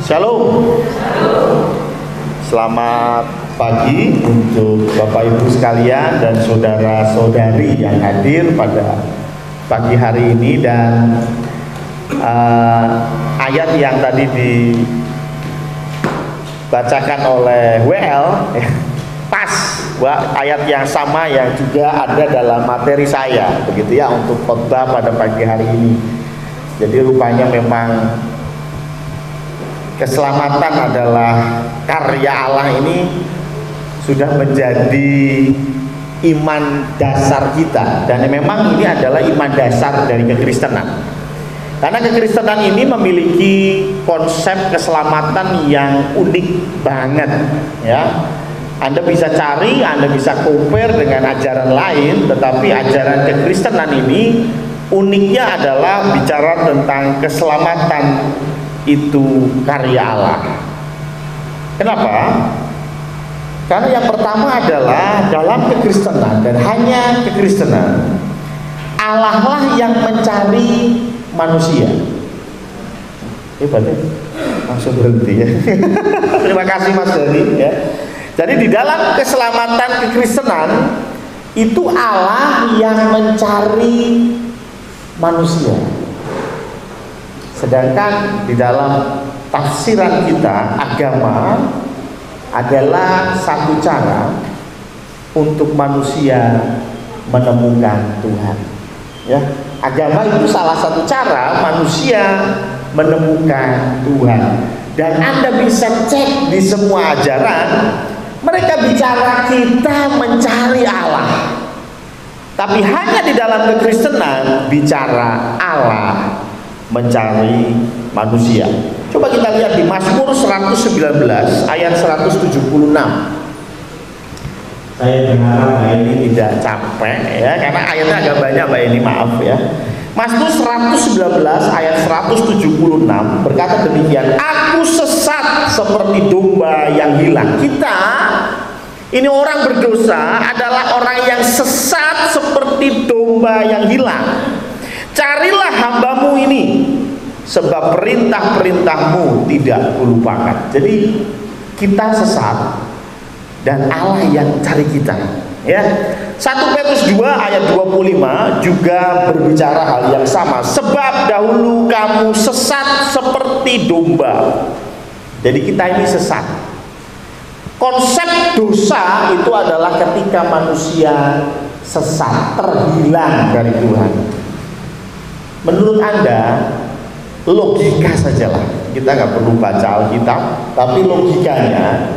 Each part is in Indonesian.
Shalom. Selamat pagi untuk Bapak Ibu sekalian dan saudara-saudari yang hadir pada pagi hari ini. Dan ayat yang tadi dibacakan oleh WL pas ayat yang sama yang juga ada dalam materi saya, begitu ya, untuk khotbah pada pagi hari ini. Jadi rupanya memang keselamatan adalah karya Allah ini sudah menjadi iman dasar kita, dan memang ini adalah iman dasar dari kekristenan. Karena kekristenan ini memiliki konsep keselamatan yang unik banget, ya. Anda bisa cari, Anda bisa compare dengan ajaran lain, tetapi ajaran kekristenan ini uniknya adalah bicara tentang keselamatan itu karya Allah. Kenapa? Karena yang pertama adalah dalam kekristenan, dan hanya kekristenan, Allah lah yang mencari manusia. Hebat ya? Langsung berhenti ya. Terima kasih Mas Dani ya. Jadi di dalam keselamatan kekristenan itu Allah yang mencari manusia. Sedangkan di dalam tafsiran kita, agama adalah satu cara untuk manusia menemukan Tuhan. Ya, agama itu salah satu cara manusia menemukan Tuhan. Dan Anda bisa cek di semua ajaran, mereka bicara kita mencari Allah. Tapi hanya di dalam kekristenan bicara Allah mencari manusia. Coba kita lihat di Mazmur 119 ayat 176. Saya berharap Mbak ini tidak capek ya, karena ayatnya agak banyak Mbak ini, maaf ya. Mazmur 119 ayat 176 berkata demikian, aku sesat seperti domba yang hilang. Kita ini orang berdosa adalah orang yang sesat seperti domba yang hilang. Carilah hambamu ini, sebab perintah-perintahmu tidak kulupakan. Jadi kita sesat dan Allah yang cari kita. Ya, 1 Petrus 2 ayat 25 juga berbicara hal yang sama. Sebab dahulu kamu sesat seperti domba. Jadi kita ini sesat. Konsep dosa itu adalah ketika manusia sesat, terhilang dari Tuhan. Menurut Anda, logika sajalah, kita nggak perlu baca Alkitab, tapi logikanya,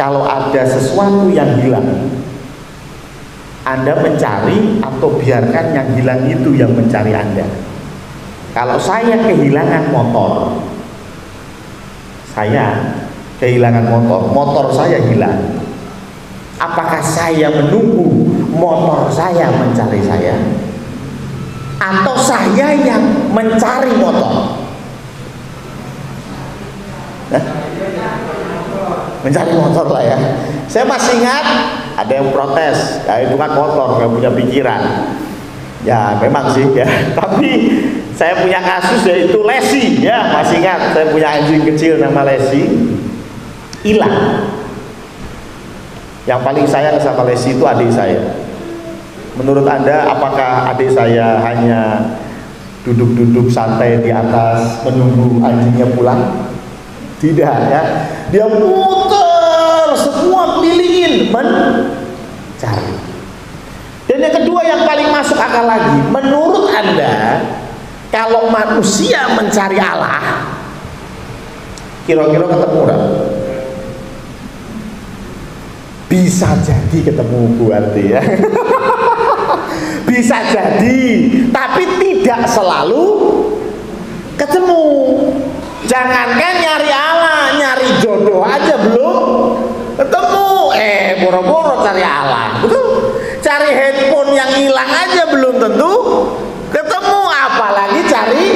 kalau ada sesuatu yang hilang, Anda mencari atau biarkan yang hilang itu yang mencari Anda? Kalau saya kehilangan motor, motor saya hilang, apakah saya menunggu motor saya mencari saya? Atau saya yang mencari motor? Mencari motor lah ya. Saya masih ingat ada yang protes, ya itu kan motor, nggak punya pikiran. Ya memang sih ya. Tapi saya punya kasus yaitu Lesi ya, masih ingat saya punya anjing kecil nama Lesi, hilang. Yang paling sayang sama Lesi itu adik saya. Menurut Anda, apakah adik saya hanya duduk-duduk santai di atas menunggu anjingnya pulang? Tidak ya, dia muter semua kelilingin mencari. Dan yang kedua yang paling masuk akal lagi, menurut Anda, kalau manusia mencari Allah, kira-kira ketemu nggak? Bisa jadi ketemu Bu Arti ya. Bisa jadi, tapi tidak selalu ketemu. Jangankan nyari Allah, nyari jodoh aja belum ketemu. Boro-boro cari Allah, betul? Cari handphone yang hilang aja belum tentu ketemu, apalagi cari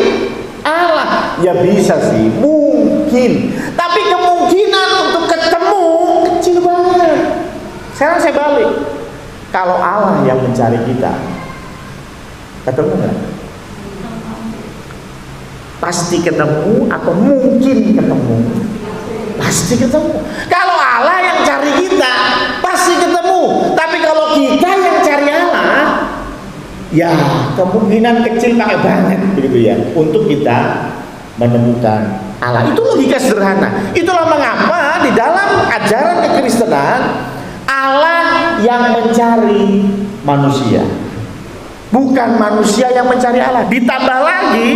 Allah. Ya bisa sih, mungkin, tapi kemungkinan untuk ketemu kecil banget. Sekarang saya balik, kalau Allah yang mencari kita, ketemu nggak? Pasti ketemu atau mungkin ketemu? Pasti ketemu. Kalau Allah yang cari kita, pasti ketemu. Tapi kalau kita yang cari Allah, ya kemungkinan kecil banget begitu ya untuk kita menemukan Allah. Itu logika sederhana. Itulah mengapa di dalam ajaran kekristenan Allah yang mencari manusia, bukan manusia yang mencari Allah. Ditambah lagi,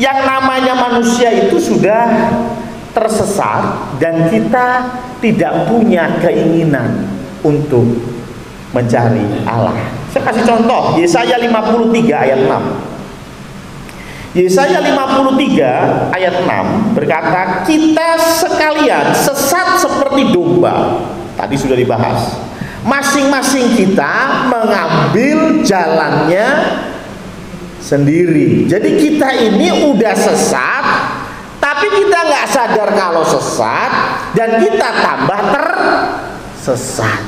yang namanya manusia itu sudah tersesat dan kita tidak punya keinginan untuk mencari Allah. Saya kasih contoh, Yesaya 53 ayat 6. Yesaya 53 ayat 6 berkata, kita sekalian sesat seperti domba. Tadi sudah dibahas. Masing-masing kita mengambil jalannya sendiri. Jadi kita ini udah sesat, tapi kita nggak sadar kalau sesat, dan kita tambah tersesat.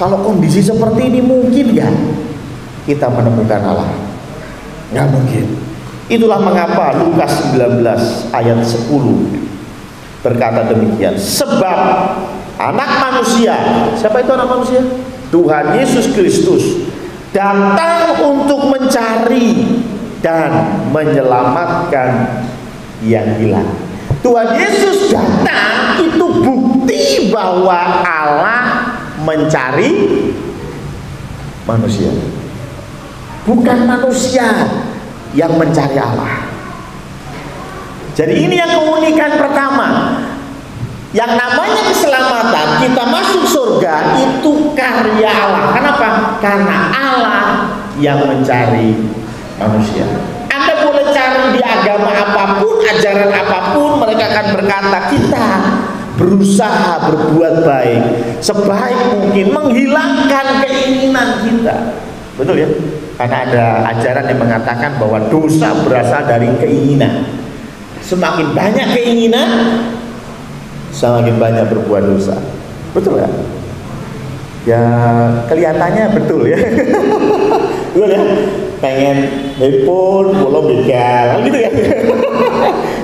Kalau kondisi seperti ini mungkin ya kita menemukan Allah? Nggak mungkin. Itulah mengapa Lukas 19 ayat 10 berkata demikian. Sebab anak manusia, siapa itu anak manusia? Tuhan Yesus Kristus datang untuk mencari dan menyelamatkan yang hilang. Tuhan Yesus datang itu bukti bahwa Allah mencari manusia, bukan manusia yang mencari Allah. Jadi ini yang keunikan pertama. Yang namanya keselamatan, kita masuk surga, itu karya Allah. Kenapa? Karena Allah yang mencari manusia. Anda boleh cari di agama apapun, ajaran apapun, mereka akan berkata kita berusaha berbuat baik sebaik mungkin, menghilangkan keinginan kita. Betul ya? Karena ada ajaran yang mengatakan bahwa dosa berasal dari keinginan. Semakin banyak keinginan, semakin banyak berbuat dosa. Betul ya? Ya kelihatannya betul ya. Betul ya? Pengen handphone, belum begal, gitu ya.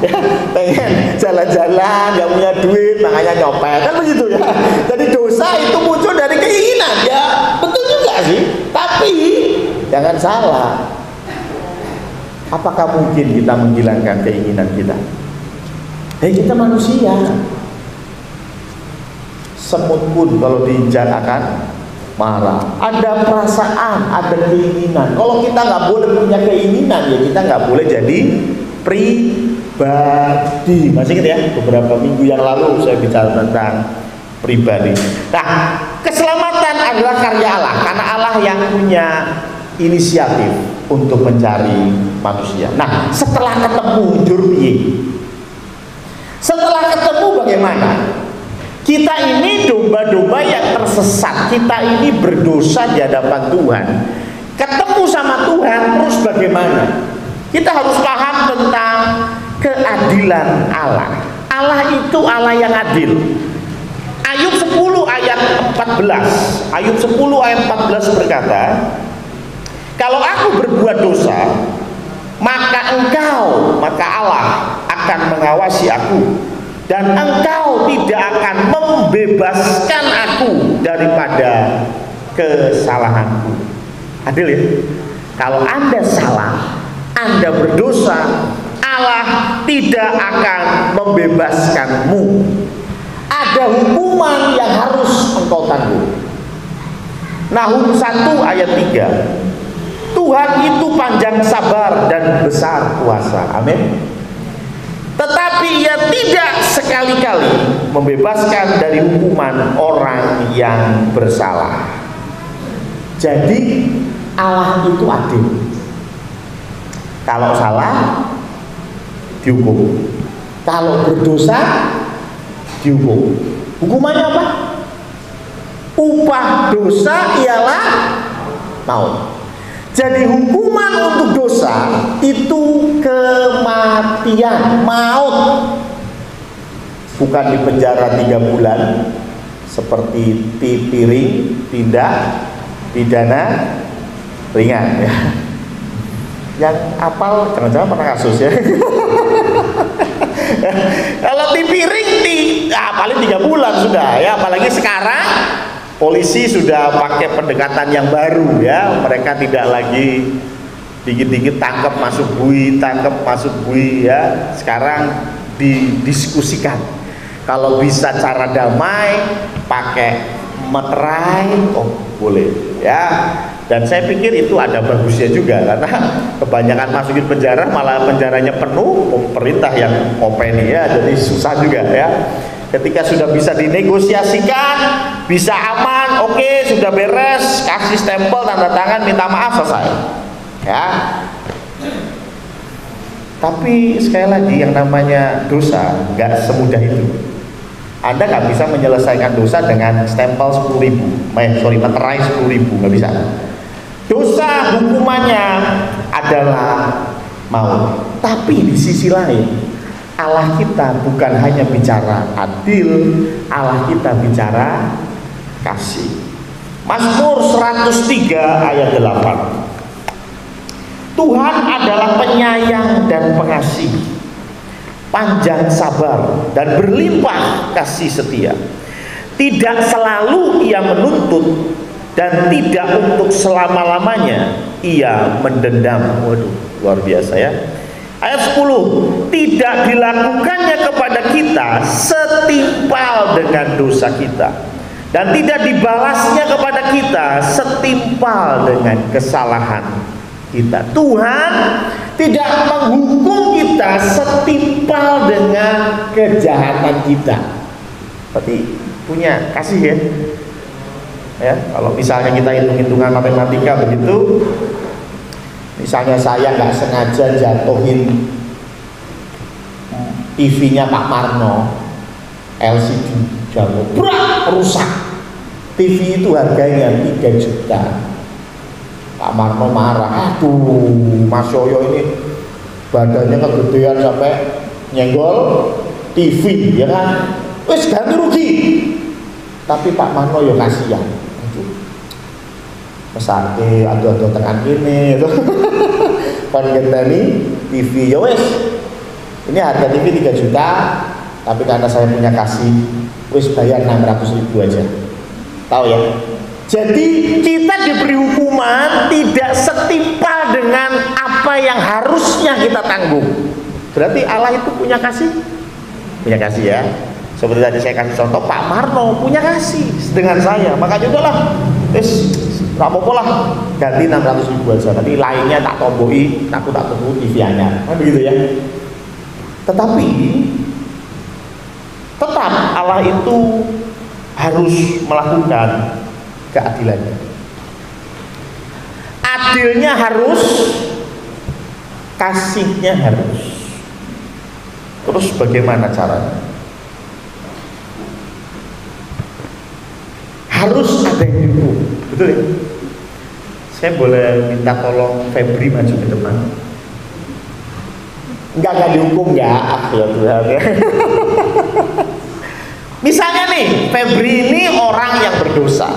Ya, pengen jalan-jalan, nggak punya duit, makanya nyopet, kan begitu ya. Jadi dosa itu muncul dari keinginan, ya betul juga sih. Tapi jangan salah. Apakah mungkin kita menghilangkan keinginan kita? Kita manusia. Semut pun kalau diinjak akan marah. Ada perasaan, ada keinginan. Kalau kita nggak boleh punya keinginan, ya kita nggak boleh jadi pribadi. Masih ingat ya, beberapa minggu yang lalu saya bicara tentang pribadi. Nah, keselamatan adalah karya Allah, karena Allah yang punya inisiatif untuk mencari manusia. Nah, setelah ketemu Jurbi, setelah ketemu bagaimana? Kita ini domba-domba yang tersesat, kita ini berdosa di hadapan Tuhan. Ketemu sama Tuhan, terus bagaimana? Kita harus paham tentang keadilan Allah. Allah itu Allah yang adil. Ayub 10 ayat 14. Ayub 10 ayat 14 berkata, kalau aku berbuat dosa, maka Allah akan mengawasi aku, dan engkau tidak akan membebaskan aku daripada kesalahanku. Adil ya? Kalau Anda salah, Anda berdosa, Allah tidak akan membebaskanmu. Ada hukuman yang harus engkau tanggung. Nahum 1 ayat 3. Tuhan itu panjang sabar dan besar kuasa. Amin. Tetapi ia tidak sekali-kali membebaskan dari hukuman orang yang bersalah. Jadi Allah itu adil. Kalau salah dihukum, kalau berdosa dihukum. Hukumannya apa? Upah dosa ialah maut. Jadi hukuman untuk dosa itu kematian, maut. Bukan di penjara 3 bulan seperti piring, tindak pidana ringan ya. Yang apal jangan-jangan pernah kasus ya. Kalau piring paling 3 bulan sudah ya, apalagi sekarang polisi sudah pakai pendekatan yang baru ya. Mereka tidak lagi dikit-dikit tangkap masuk bui ya. Sekarang didiskusikan. Kalau bisa cara damai pakai materai, oh boleh ya. Dan saya pikir itu ada bagusnya juga, karena kebanyakan masukin penjara malah penjaranya penuh, pemerintah yang openi ya, jadi susah juga ya. Ketika sudah bisa dinegosiasikan, bisa aman, oke, sudah beres, kasih stempel, tanda tangan, minta maaf, selesai ya. Tapi sekali lagi yang namanya dosa nggak semudah itu. Anda nggak bisa menyelesaikan dosa dengan stempel 10.000, materai 10.000, nggak bisa. Dosa hukumannya adalah maut. Tapi di sisi lain, Allah kita bukan hanya bicara adil, Allah kita bicara kasih. Mazmur 103 ayat 8. Tuhan adalah penyayang dan pengasih, panjang sabar dan berlimpah kasih setia. Tidak selalu ia menuntut dan tidak untuk selama-lamanya ia mendendam. Waduh, luar biasa ya. Ayat 10, tidak dilakukannya kepada kita setimpal dengan dosa kita, dan tidak dibalasnya kepada kita setimpal dengan kesalahan kita. Tuhan tidak menghukum kita setimpal dengan kejahatan kita. Berarti punya kasih ya. Ya, kalau misalnya kita hitung-hitungan matematika begitu, misalnya saya nggak sengaja jatuhin TV-nya Pak Marno, LCD jatuh, rusak. TV itu harganya 3 juta. Pak Marno marah, aduh Mas Yoyo ini badannya kegedean sampai nyenggol TV, ya kan? Wes ganti rugi. Tapi Pak Marno ya kasihan. Mesake adu-adu tekan ini itu. Kon ngenteni TV ya wes. Ini harga TV 3 juta, tapi karena saya punya kasih, wes bayar 600.000 aja. Tahu ya? Jadi kita diberi hukuman tidak setimpal dengan apa yang harusnya kita tanggung. Berarti Allah itu punya kasih? Punya kasih ya. Seperti tadi saya kasih contoh, Pak Marno punya kasih dengan saya, makanya udahlah, rapopo lah, ganti 600.000 aja, tapi lainnya tak tomboi, tak tunggu TV-nya, kan begitu ya. Tetapi tetap Allah itu harus melakukan keadilannya. Adilnya harus, kasihnya harus. Terus bagaimana caranya? Harus ada yang dihukum, betul ya? Saya boleh minta tolong Febri maju ke depan? Enggak dihukum enggak? Ya Tuhan ya. Misalnya nih, Febri ini orang yang berdosa.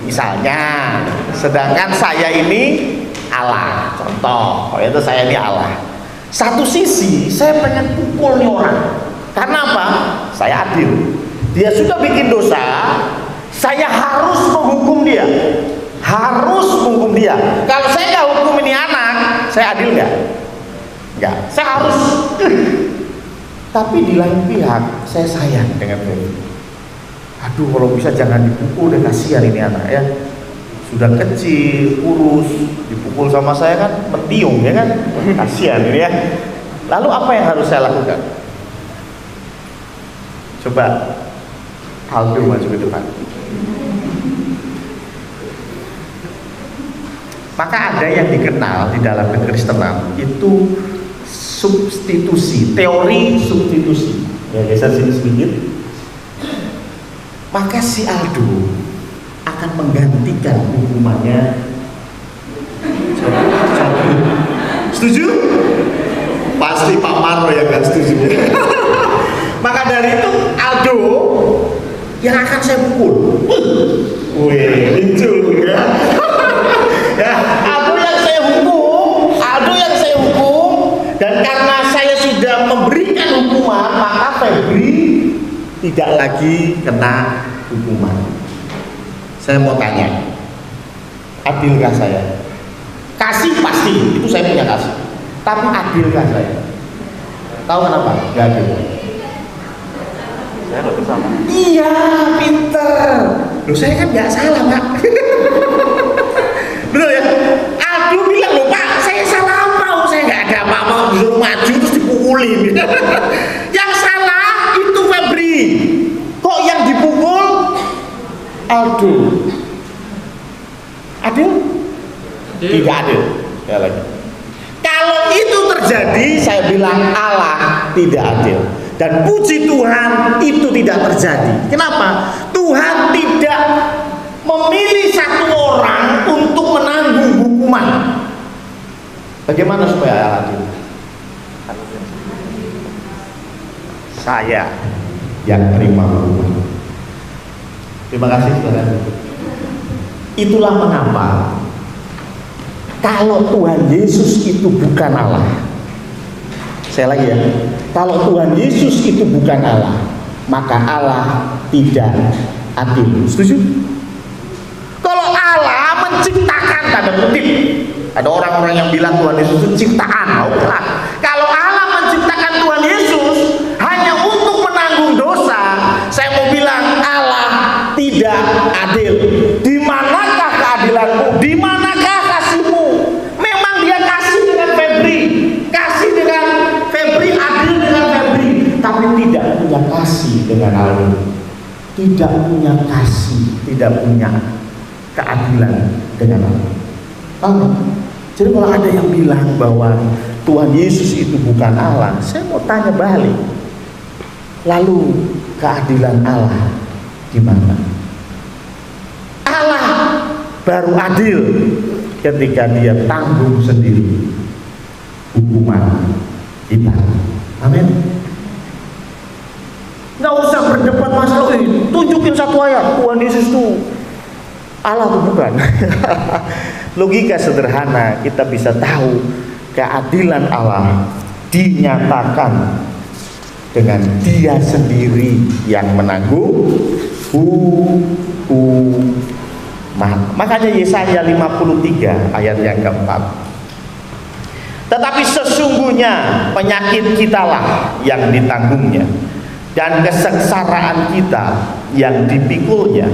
Misalnya, sedangkan saya ini Allah, contoh, itu saya ini Allah. Satu sisi, saya pengen pukul nih orang. Karena apa? Saya adil. Dia sudah bikin dosa, saya harus menghukum dia. Harus menghukum dia. Kalau saya nggak hukum ini anak, saya adil nggak? Nggak. Saya harus. Tapi di lain pihak, saya sayang dengan dia. Aduh, kalau bisa jangan dipukul, dan kasihan ini anak ya. Sudah kecil, kurus, dipukul sama saya kan mentiung ya kan? Kasihan ini ya. Lalu apa yang harus saya lakukan? Coba Aldo maju ke depan. Maka ada yang dikenal di dalam kekristenan itu substitusi, teori substitusi. Ya, geser sini sedikit. Maka si Aldo akan menggantikan hukumannya. Setuju? Pasti Pak Marno yang gak setuju. Maka dari itu Aldo yang akan saya pukul. Wih, lucu ya. Ya, Aldo tidak lagi kena hukuman. Saya mau tanya, adilkah saya? Kasih pasti, itu saya punya kasih. Tapi adilkah saya? Tahu kenapa? Gak adil. Saya nggak bersama. Iya, pinter. Loh, saya kan nggak salah, Pak. Betul ya? Aduh bilang, loh Pak, saya salah apa? Saya nggak ada apa-apa, disuruh maju terus dipukulin. Yang salah itu Febri. Kok yang dipukul Aldo? Adil? Tidak adil. Ya lagi. Kalau itu terjadi, saya bilang Allah tidak adil. Dan puji Tuhan itu tidak terjadi. Kenapa? Tuhan tidak memilih satu orang untuk menanggung hukuman. Bagaimana supaya adil? Saya yang terima hukuman. Terima kasih saudara. Itulah mengapa kalau Tuhan Yesus itu bukan Allah. Saya lagi ya. Kalau Tuhan Yesus itu bukan Allah, maka Allah tidak adil. Setuju? Kalau Allah menciptakan, tanda kutip, ada orang-orang yang bilang Tuhan Yesus itu ciptaan. Oke lah. Kalau Allah menciptakan Tuhan Yesus hanya untuk menanggung dosa, saya mau bilang Allah tidak adil. Di manakah keadilanmu? Di manakah kasihmu? Memang dia kasih dengan Febri, kasih dengan Febri, adil dengan Febri, tapi tidak punya kasih dengan Aldo. Tidak punya kasih, tidak punya keadilan dengan Allah. Jadi kalau ada yang bilang bahwa Tuhan Yesus itu bukan Allah, saya mau tanya balik. Lalu keadilan Allah di mana? Allah baru adil ketika dia tanggung sendiri hukuman kita. Amin. Nggak usah berdebat masalah ini. Tunjukin satu ayat Tuhan Yesus itu Allah atau bukan. Logika sederhana kita bisa tahu keadilan Allah dinyatakan dengan dia sendiri yang menanggung hukuman. Makanya Yesaya 53 ayat yang keempat. Tetapi sesungguhnya penyakit kitalah yang ditanggungnya, dan kesengsaraan kita yang dipikulnya.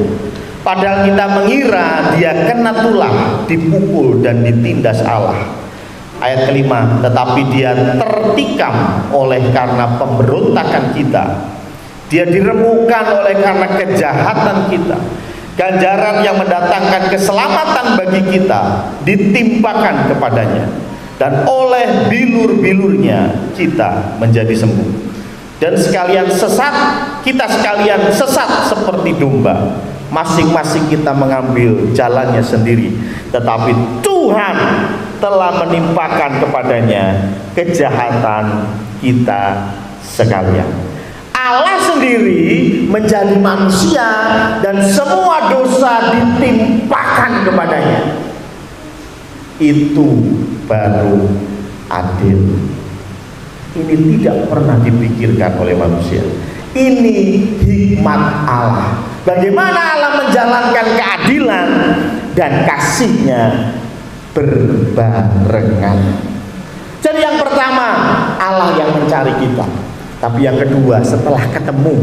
Padahal kita mengira dia kena tulah, dipukul dan ditindas Allah. Ayat kelima, tetapi dia tertikam oleh karena pemberontakan kita, dia diremukkan oleh karena kejahatan kita. Ganjaran yang mendatangkan keselamatan bagi kita ditimpakan kepadanya, dan oleh bilur-bilurnya kita menjadi sembuh. Dan sekalian sesat, kita sekalian sesat seperti domba, masing-masing kita mengambil jalannya sendiri, tetapi Tuhan telah menimpakan kepadanya kejahatan kita sekalian. Allah sendiri menjadi manusia dan semua dosa ditimpakan kepadanya. Itu baru adil. Ini tidak pernah dipikirkan oleh manusia. Ini hikmat Allah. Bagaimana Allah menjalankan keadilan dan kasihnya berbarengan. Jadi yang pertama, Allah yang mencari kita. Tapi yang kedua, setelah ketemu,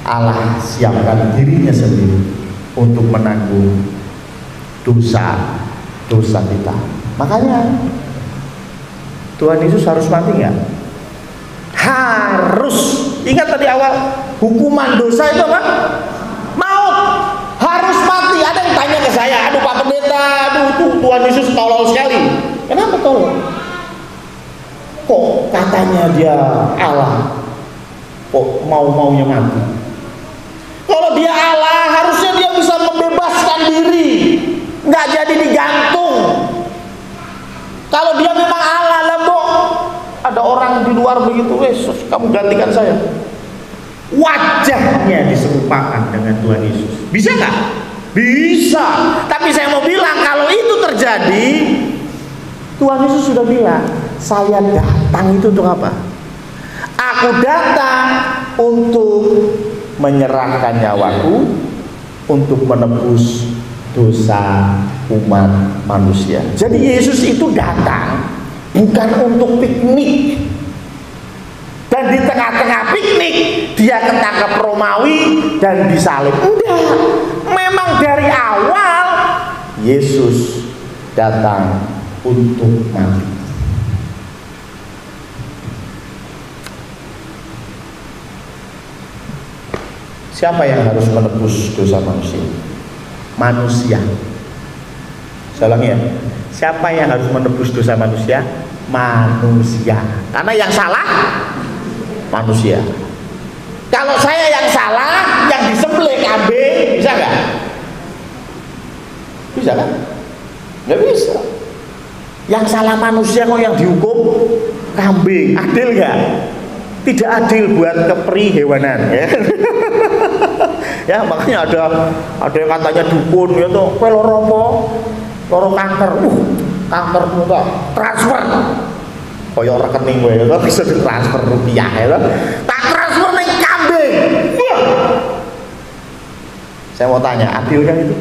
Allah siapkan dirinya sendiri untuk menanggung dosa kita. Makanya Tuhan Yesus harus mati nggak? Harus. Ingat tadi awal, hukuman dosa itu apa? Maut. Harus mati. Ada yang tanya ke saya, aduh Pak Pendeta, aduh Tuhan Yesus tolol sekali. Kenapa tolol? Kok katanya dia Allah, kok mau-maunya mati? Kalau dia Allah, harusnya dia bisa membebaskan diri, nggak jadi digantung. Kalau dia memang Allah, lembok, ada orang di luar begitu, Yesus, kamu gantikan saya. Wajahnya diserupakan dengan Tuhan Yesus. Bisa nggak? Bisa. Tapi saya mau bilang, kalau itu terjadi, Tuhan Yesus sudah bilang, saya datang itu untuk apa? Aku datang untuk menyerahkan nyawaku untuk menebus dosa umat manusia. Jadi Yesus itu datang bukan untuk piknik, dan di tengah-tengah piknik dia ketangkep Romawi dan disalib. Enggak, memang dari awal Yesus datang untuk mati. Siapa yang harus menebus dosa manusia? Manusia. Saya ulangi ya. Siapa yang harus menebus dosa manusia? Manusia. Karena yang salah manusia. Kalau saya yang salah, yang disembelih kambing, bisa nggak? Bisa kan? Nggak bisa. Yang salah manusia kok yang dihukum kambing, adil nggak? Tidak adil buat keprihewanan ya. Ya makanya ada yang katanya dukun ya tuh, kowe loro apa? Loro kanker. Kanker tuh transfer. Kaya rekening kowe ya bisa ditransfer rupiah ya lho. Tak transfer ning kambing. Saya mau tanya, adil kan itu?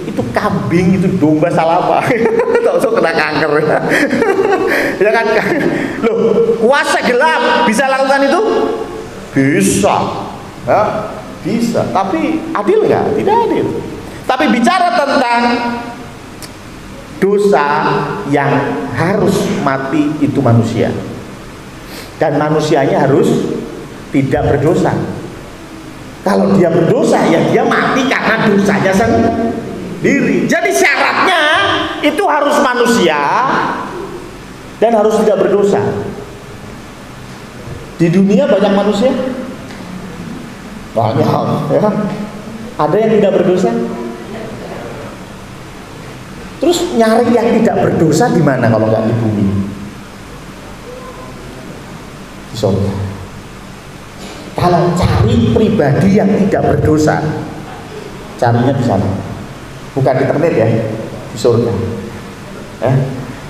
Itu kambing, itu domba, salah apa? Tak usah kena kanker ya kan? Loh, kuasa gelap bisa lakukan itu? Bisa ya, bisa, tapi adil nggak? Tidak adil. Tapi bicara tentang dosa yang harus mati itu manusia, dan manusianya harus tidak berdosa. Kalau dia berdosa ya dia mati karena dosanya sendiri. Jadi syaratnya itu harus manusia dan harus tidak berdosa. Di dunia banyak manusia, banyak ya. Ada yang tidak berdosa. Terus nyari yang tidak berdosa di mana kalau nggak di bumi? Di surga. Kalau cari pribadi yang tidak berdosa, carinya di sana. Bukan di internet ya, di surga.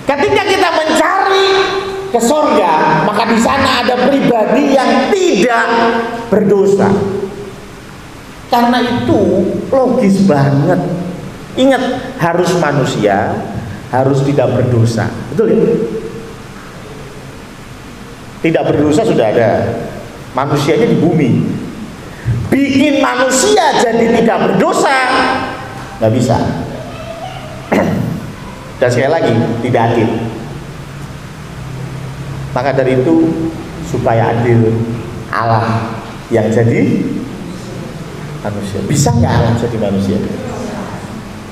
Ketika kita mencari ke surga, maka di sana ada pribadi yang tidak berdosa. Karena itu logis banget. Ingat, harus manusia, harus tidak berdosa. Betul ya? Tidak berdosa sudah ada, manusianya di bumi. Bikin manusia jadi tidak berdosa nggak bisa. Dan sekali lagi tidak adil. Maka dari itu supaya adil, Allah yang jadi manusia. Bisa nggak Allah jadi manusia?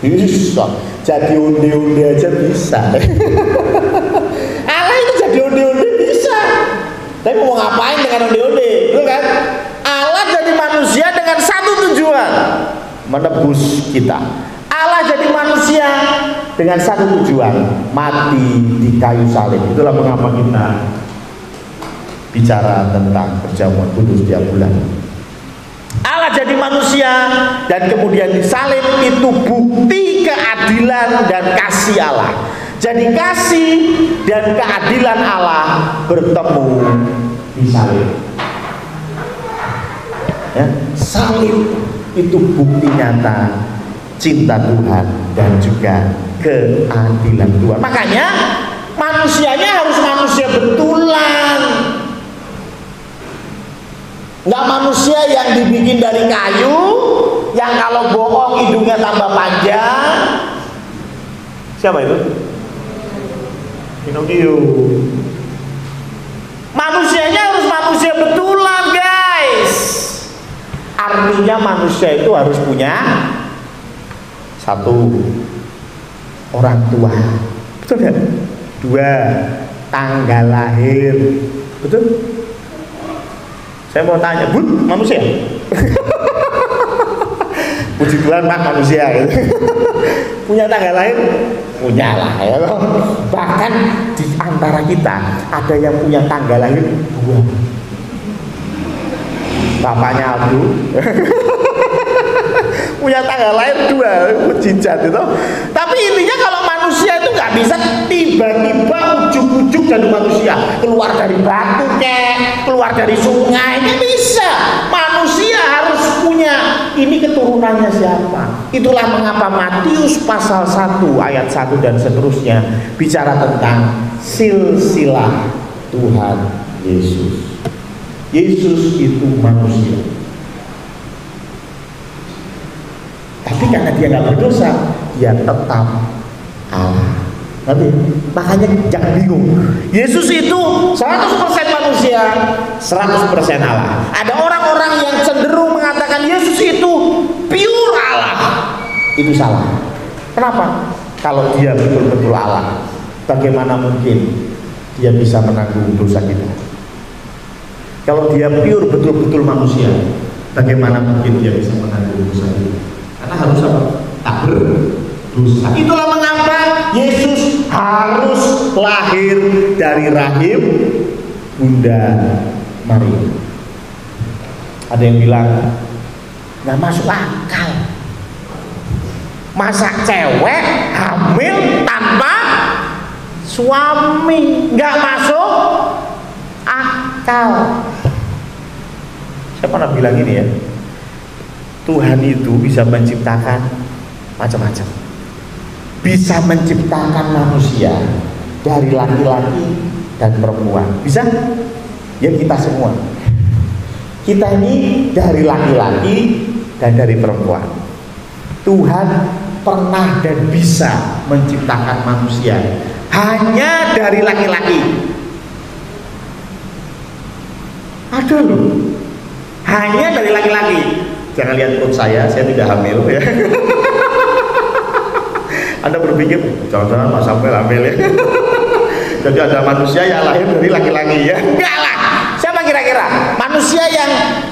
Bisa. Jadi onde-onde aja bisa. Allah itu jadi onde-onde bisa. Tapi mau ngapain dengan onde-onde? Betul kan? Allah jadi manusia dengan satu tujuan, menebus kita. Allah jadi manusia dengan satu tujuan, mati di kayu salib. Itulah mengapa kita bicara tentang perjamuan kudus tiap bulan. Allah jadi manusia dan kemudian disalib, itu bukti keadilan dan kasih Allah. Jadi kasih dan keadilan Allah bertemu di salib. Ya, salib itu bukti nyata cinta Tuhan dan juga keadilan Tuhan. Makanya manusianya harus manusia betulan. Nggak manusia yang dibikin dari kayu, yang kalau bohong hidungnya tambah panjang. Siapa itu? Pinocchio. Manusianya harus manusia betulan, guys. Artinya manusia itu harus punya satu, orang tua. Betul kan? Dua, tanggal lahir. Betul? Saya mau tanya, Bud, manusia? Puji Tuhan, Pak, manusia gitu. Punya tanggal lahir? Punya lah ya. Bahkan di antara kita ada yang punya tanggal lahir dua. Bapaknya Abdu punya tanggal lahir dua, mujizat itu. Tapi intinya kalau manusia itu nggak bisa tiba-tiba ujuk ujung jadi manusia, keluar dari batu kek, keluar dari sungai, nggak bisa. Manusia harus punya ini keturunannya siapa. Itulah mengapa Matius pasal 1 ayat 1 dan seterusnya bicara tentang silsilah Tuhan Yesus. Yesus itu manusia, tapi karena dia nggak berdosa, dia tetap Allah. Nanti, makanya jangan bingung. Yesus itu 100% manusia, 100% Allah. Ada orang-orang yang cenderung mengatakan Yesus itu pure Allah. Itu salah. Kenapa? Kalau dia betul-betul Allah, bagaimana mungkin dia bisa menanggung dosa kita? Kalau dia pure betul-betul manusia, bagaimana mungkin dia bisa menanggung dosa kita? Karena harus apa? Tak berdosa. Itulah mengapa Yesus harus lahir dari rahim Bunda Maria. Ada yang bilang nggak masuk akal. Masa cewek hamil tanpa suami? Nggak masuk akal. Saya pernah bilang ini ya, Tuhan itu bisa menciptakan macam-macam. Bisa menciptakan manusia dari laki-laki dan perempuan. Bisa? Ya kita semua. Kita ini dari laki-laki dan dari perempuan. Tuhan pernah dan bisa menciptakan manusia hanya dari laki-laki. Ada loh, hanya dari laki-laki. Jangan lihat perut saya tidak hamil ya. Anda berpikir jangan-jangan Mas Samuel hamil ya. Jadi ada manusia yang lahir dari laki-laki ya? Enggak lah. Siapa kira-kira manusia yang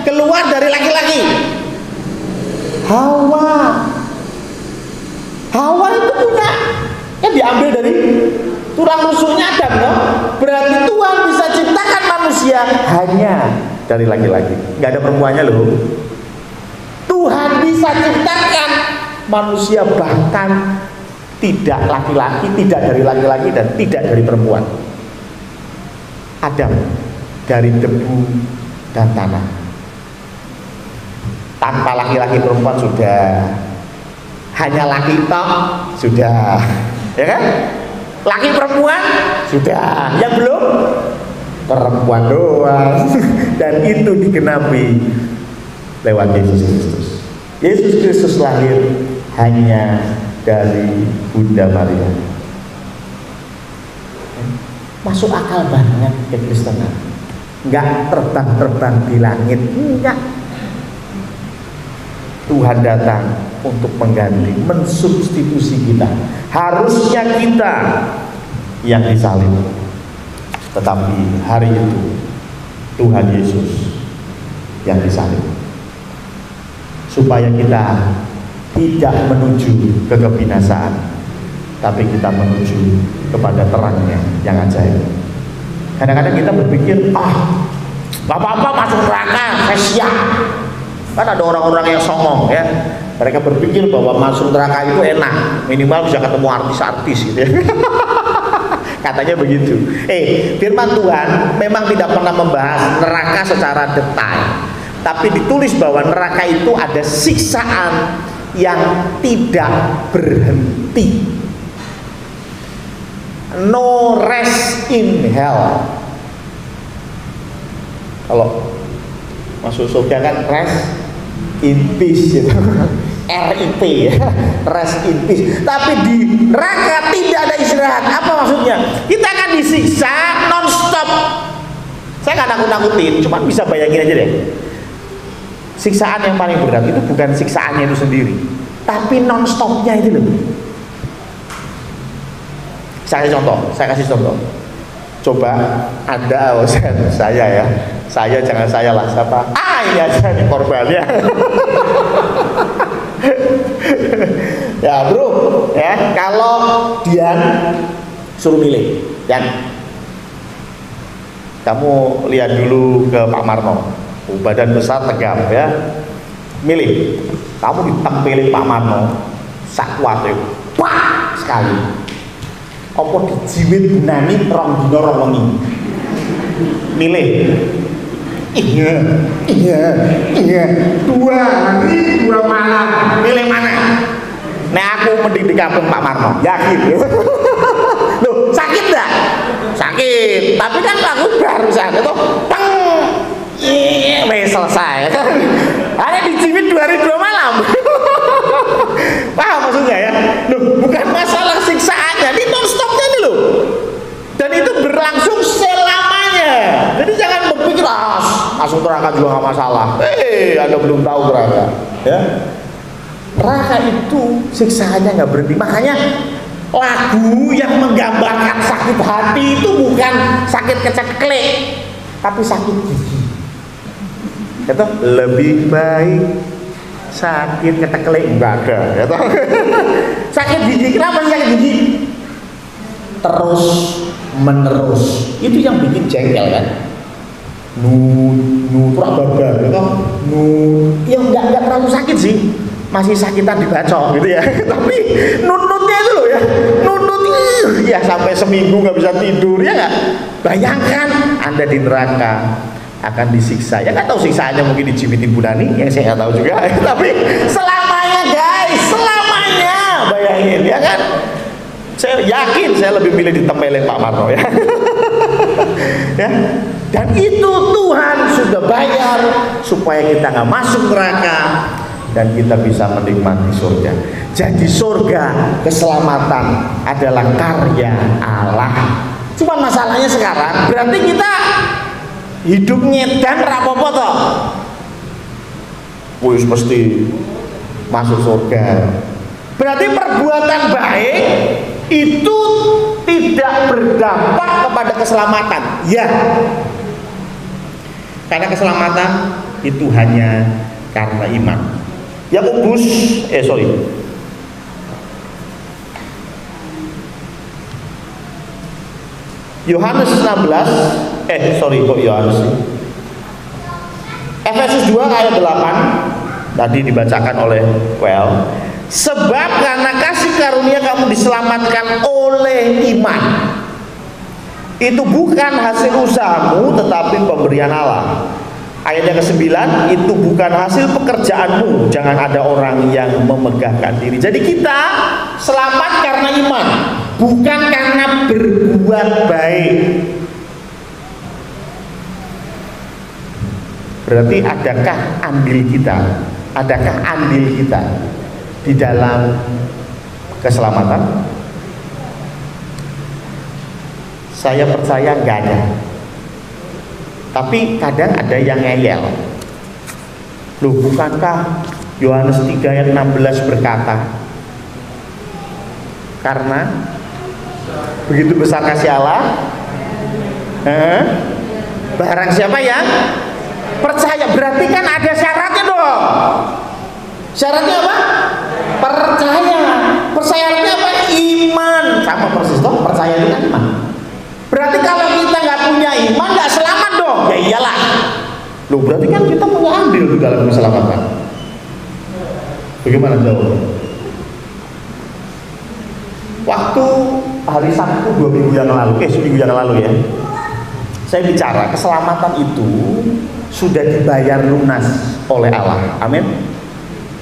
keluar dari laki-laki? Hawa. Hawa itu punya, kan diambil dari tulang rusuknya Adam, no? Berarti Tuhan bisa ciptakan manusia hanya dari laki-laki. Nggak ada perempuannya loh. Tuhan bisa ciptakan manusia bahkan tidak laki-laki, tidak dari laki-laki dan tidak dari perempuan. Adam dari debu dan tanah. Tanpa laki-laki perempuan sudah, hanya laki tok sudah, ya kan? Laki perempuan sudah, yang belum perempuan doang. Dan itu digenapi lewat Yesus Kristus. Yesus Kristus lahir hanya dari Bunda Maria. Masuk akal banget kekristenan. Enggak terbang-terbang di langit, enggak. Tuhan datang untuk mengganti, mensubstitusi kita. Harusnya kita yang disalib, tetapi hari itu Tuhan Yesus yang disalib, supaya kita tidak menuju ke kebinasaan, tapi kita menuju kepada terangnya yang ajaib. Kadang-kadang kita berpikir, gak apa-apa masuk neraka, saya siap. Kan ada orang-orang yang songong ya, mereka berpikir bahwa masuk neraka itu enak, minimal bisa ketemu artis-artis gitu ya. Katanya begitu. Firman Tuhan memang tidak pernah membahas neraka secara detail, tapi ditulis bahwa neraka itu ada siksaan yang tidak berhenti. No rest in hell. Kalau masuk surga kan rest in peace gitu. RIP ya, rest in peace. Tapi di neraka tidak ada istirahat. Apa maksudnya? Kita akan disiksa non-stop. Saya nggak nakut-nakutin, cuma bisa bayangin aja deh. Siksaan yang paling berat itu bukan siksaannya itu sendiri, tapi non-stopnya itu loh. Saya kasih contoh. Coba Anda, saya ya, saya jangan saya lah, siapa? Ini aja nih korbannya. Ya bro, ya kalau Dian suruh milih, Dian, kamu lihat dulu ke Pak Marno, badan besar tegap ya, milih, kamu ditempelin Pak Marno, sak kuat itu, pak sekali. apa dijiwit bunani rong dina rong wengi. Milih. Iya. 2 hari 2 malam. Milih mana? Nek aku mending di kampung Pak Marno. Yakin. Loh, sakit enggak? Sakit. Tapi kan aku barusan itu teng. Wes selesai. Hanya dijiwit 2 hari 2 malam. Paham maksudnya ya? Loh, bukan masalah siksaannya, ini non-stopnya nih loh. Dan itu berlangsung selamanya. Jadi jangan berpikir, masuk neraka juga gak masalah. Anda belum tahu neraka. Ya, neraka itu siksaannya gak berhenti. Makanya lagu yang menggambarkan sakit hati itu bukan sakit keceklek, tapi sakit gigi. Itu lebih baik sakit keteklek enggak ada ya toh. Sakit gigi, kenapa sakit gigi? Terus menerus, itu yang bikin jengkel kan. Pura barbar gitu. Ya enggak terlalu sakit sih, masih sakitan dibacok gitu ya. Tapi nunutnya itu loh ya, nunut ya sampai seminggu nggak bisa tidur ya nggak. Bayangkan Anda di neraka akan disiksa, ya nggak tahu siksaannya, mungkin dijiwitin bunani yang saya nggak tahu juga. Tapi selamanya guys, selamanya, bayangin ya kan. Saya yakin saya lebih milih ditempelin Pak Marno ya. Ya, dan itu Tuhan sudah bayar supaya kita nggak masuk neraka dan kita bisa menikmati surga. Jadi surga, keselamatan adalah karya Allah. Cuma masalahnya sekarang berarti kita hidup ngedan rapopo toh. Wis mesti masuk surga. Berarti perbuatan baik itu tidak berdampak kepada keselamatan. Ya. Karena keselamatan itu hanya karena iman. Yakobus Yohanes 16 Yohanes Efesus 2 ayat 8 tadi dibacakan oleh sebab karena kasih karunia kamu diselamatkan oleh iman, itu bukan hasil usahamu tetapi pemberian Allah. Ayat yang ke-9, itu bukan hasil pekerjaanmu, jangan ada orang yang memegahkan diri. Jadi kita selamat karena iman, bukan karena berbuat baik. Berarti adakah andil kita di dalam keselamatan? Saya percaya nggak ada. Tapi kadang ada yang ngeyel. Loh, bukankah Yohanes 3 ayat 16 berkata, karena begitu besar kasih Allah, barang siapa yang percaya. Berarti kan ada syaratnya dong. Syaratnya apa? Percaya. Percayaannya apa? Iman. Sama persis toh, percaya itu kan iman. Berarti kalau kita nggak punya iman, nggak selamat dong. Ya iyalah. Loh, berarti kan kita punya andil di dalam keselamatan. Bagaimana jawabnya? Waktu hari Sabtu 2 minggu yang lalu, seminggu yang lalu ya, saya bicara keselamatan itu sudah dibayar lunas oleh Allah. Amin.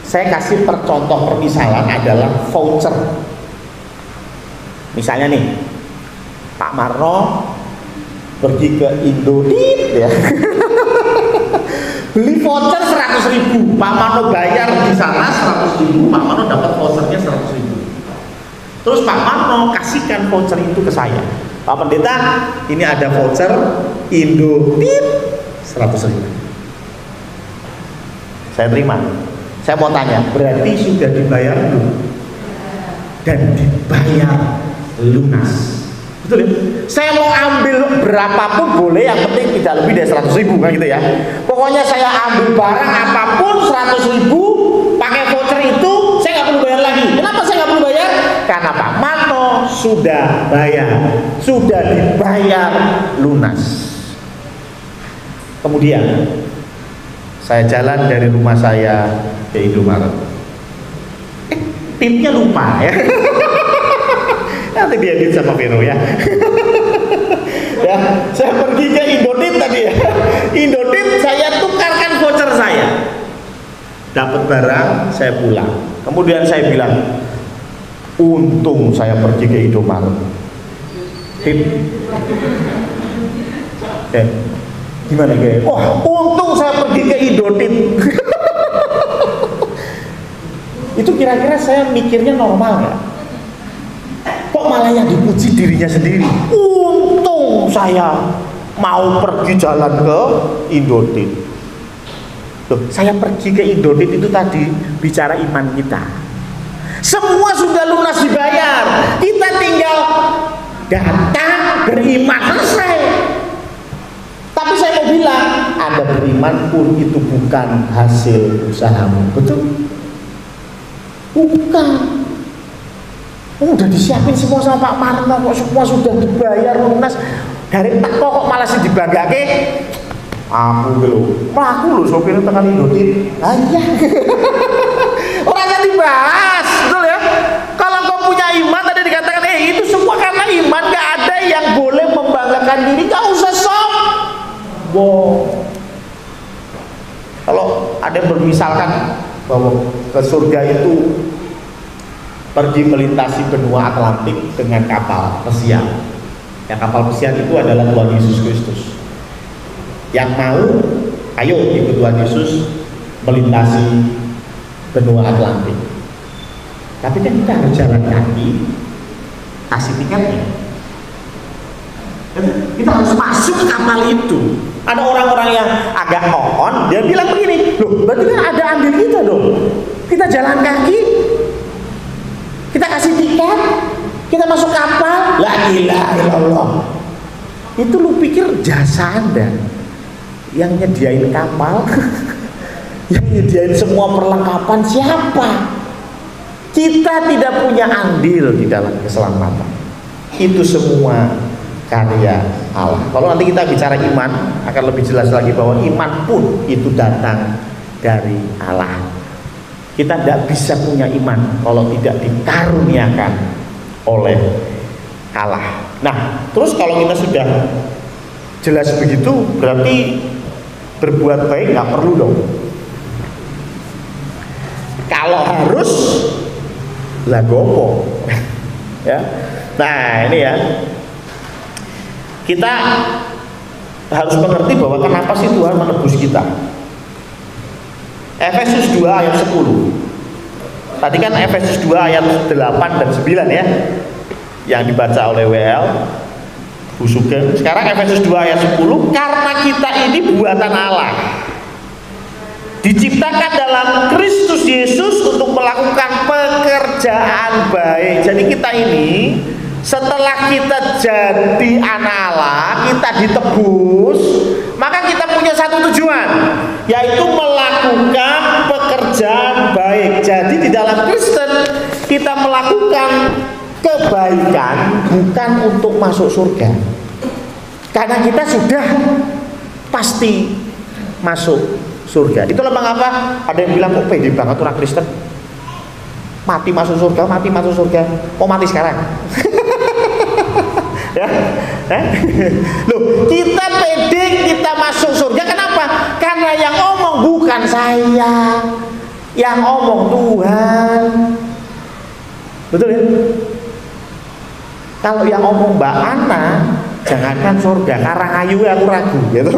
Saya kasih contoh permisalan adalah voucher. Misalnya nih, Pak Marno pergi ke Indonesia ya. Beli voucher 100.000, Pak Marno bayar di sana 100.000, Pak Marno dapat vouchernya 100.000. Terus Pak Marno kasihkan voucher itu ke saya. Pak Pendeta, ini ada voucher Indonesia 100.000. Saya terima. Saya mau tanya, berarti sudah dibayar belum? Dan dibayar lunas. Betul ya? Saya mau ambil berapapun boleh, yang penting tidak lebih dari 100.000 kan gitu ya. Pokoknya saya ambil barang apapun 100.000 pakai voucher itu, saya nggak perlu bayar lagi. Kenapa saya nggak perlu bayar? Karena Pak Marno sudah bayar, sudah dibayar lunas. Kemudian saya jalan dari rumah saya ke Indomaret. Tipnya lupa ya. Nanti diedit sama Vero ya. Ya, saya pergi ke Indonesia tadi ya. Indonesia saya tukarkan voucher saya. Dapat barang, saya pulang. Kemudian saya bilang, untung saya pergi ke Indomaret. Tip. Gimana guys? Oh, untung saya pergi ke Indonesia. Itu kira-kira saya mikirnya normal nggak? Kok malah yang dipuji dirinya sendiri? Untung saya mau pergi jalan ke Indonesia. Loh, saya pergi ke Indonesia itu tadi bicara iman kita. Semua sudah lunas dibayar. Kita tinggal datang beriman, selesai. Tapi saya mau bilang, Anda beriman pun itu bukan hasil usahamu, betul? Bukan. Udah disiapin semua sama Pak Marno, kok semua sudah dibayar lunas. Dari teko kok malah sih dibagake. Aku lho, mlaku lho sopir tekan Indonesia. Ah iya. Orang yang dibahas, betul ya? Kalau kau punya iman tadi dikatakan, itu semua karena iman, gak ada yang boleh membanggakan diri, gak usah sombong. Kalau ada yang bermisalkan bahwa ke surga itu pergi melintasi benua Atlantik dengan kapal pesiar. Ya, kapal pesiar itu adalah Tuhan Yesus Kristus. Yang mau, ayo ikut Tuhan Yesus melintasi benua Atlantik. Tapi kan kita harus jalan kaki, kasih tiketnya. Kita harus masuk kapal itu. Ada orang-orang yang agak on, dia bilang begini, loh berarti kan ada andil kita dong. Kita jalan kaki, kita kasih tiket, kita masuk kapal, la ilaha illallah. Itu lu pikir jasa Anda yang nyediain kapal, yang nyediain semua perlengkapan siapa? Kita tidak punya andil di dalam keselamatan. Itu semua karya Allah. Kalau nanti kita bicara iman, akan lebih jelas lagi bahwa iman pun itu datang dari Allah. Kita tidak bisa punya iman kalau tidak dikaruniakan oleh Allah. Nah, terus kalau kita sudah jelas begitu, berarti berbuat baik nggak perlu dong. Kalau harus, lah gopo. Ya. Nah ini ya, kita harus mengerti bahwa kenapa sih Tuhan menebus kita. Efesus 2 ayat 10. Tadi kan Efesus 2 ayat 8 dan 9 ya, yang dibaca oleh WL Bu Sugeng. Sekarang Efesus 2 ayat 10, karena kita ini buatan Allah, diciptakan dalam Kristus Yesus untuk melakukan pekerjaan baik. Jadi kita ini setelah kita jadi anak Allah, kita ditebus, maka kita punya satu tujuan, yaitu melakukan pekerjaan baik. Jadi di dalam Kristen kita melakukan kebaikan bukan untuk masuk surga, karena kita sudah pasti masuk surga. Itulah mengapa ada yang bilang, kok pede banget orang Kristen, mati masuk surga, mati masuk surga. Mau mati sekarang? Ya, loh, kita pede kita masuk surga. Kenapa? Karena yang ngomong bukan saya, yang ngomong Tuhan. Betul ya? Kalau yang ngomong Mbak Ana, jangankan surga, Karangayu aku ragu gitu.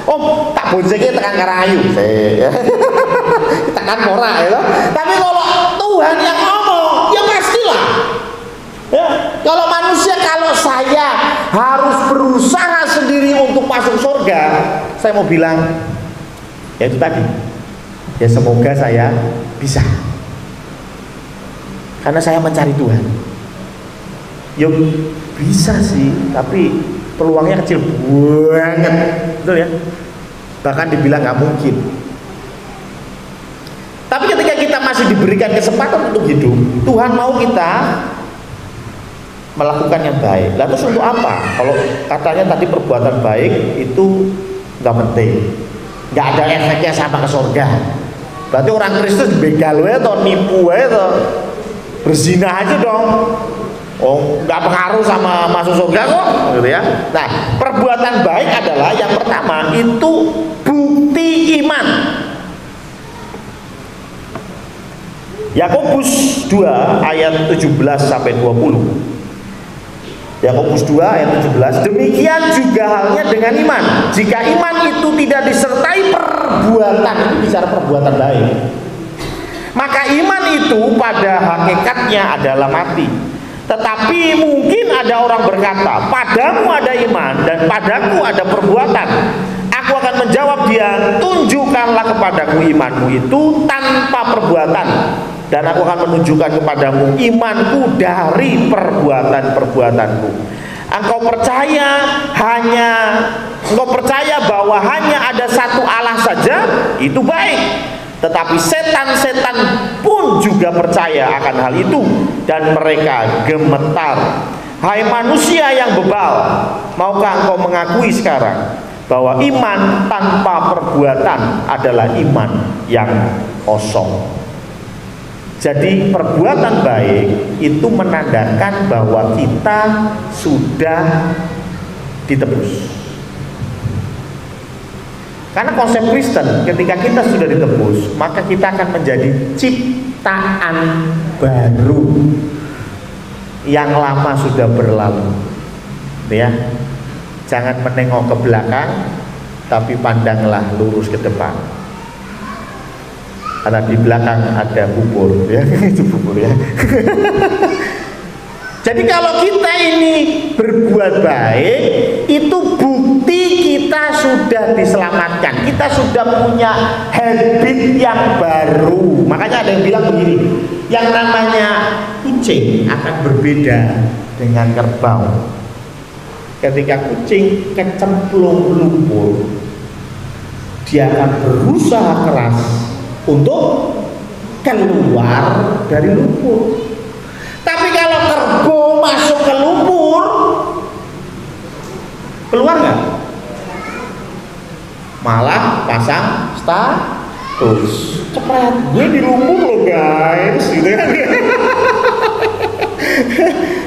Oh, tak boncengnya tekan Karangayu, tekan ora ya. Tapi kalau Tuhan yang ngomong, ya pastilah. Ya, kalau manusia, kalau saya harus berusaha sendiri untuk masuk surga, saya mau bilang, ya itu tadi. Ya semoga saya bisa. Karena saya mencari Tuhan. Ya bisa sih, tapi peluangnya kecil banget, betul ya? Bahkan dibilang nggak mungkin. Tapi ketika kita masih diberikan kesempatan untuk hidup, Tuhan mau kita melakukan yang baik. Lalu terus untuk apa? Kalau katanya tadi perbuatan baik itu nggak penting, nggak ada efeknya sama ke surga. Berarti orang Kristus begal atau nipu atau berzina aja dong. Oh, nggak pengaruh sama masuk surga kok, gitu ya. Nah, perbuatan baik adalah yang pertama itu bukti iman. Yakobus 2 ayat 17 sampai 20. Yakobus 2 ayat 17, demikian juga halnya dengan iman. Jika iman itu tidak disertai perbuatan, itu bicara perbuatan baik, maka iman itu pada hakikatnya adalah mati. Tetapi mungkin ada orang berkata, padamu ada iman dan padaku ada perbuatan. Aku akan menjawab dia, tunjukkanlah kepadaku imanmu itu tanpa perbuatan, dan aku akan menunjukkan kepadamu imanku dari perbuatan-perbuatanku. Engkau percaya bahwa hanya ada satu Allah saja, itu baik. Tetapi setan-setan pun juga percaya akan hal itu, dan mereka gemetar. Hai manusia yang bebal, maukah engkau mengakui sekarang bahwa iman tanpa perbuatan adalah iman yang kosong? Jadi perbuatan baik itu menandakan bahwa kita sudah ditebus. Karena konsep Kristen, ketika kita sudah ditebus, maka kita akan menjadi ciptaan baru. Yang lama sudah berlalu, ya. Jangan menengok ke belakang, tapi pandanglah lurus ke depan. Karena di belakang ada bubur, ya. Itu bubur, ya. Jadi kalau kita ini berbuat baik, itu bukti kita sudah diselamatkan. Kita sudah punya habit yang baru. Makanya ada yang bilang begini, yang namanya kucing akan berbeda dengan kerbau. Ketika kucing kecemplung lumpur, dia akan berusaha keras untuk keluar dari lumpur. Tapi kalau kerbau masuk ke lumpur, keluar nggak? Malah pasang status, cepet, gue di lumpur loh guys, gitu kan?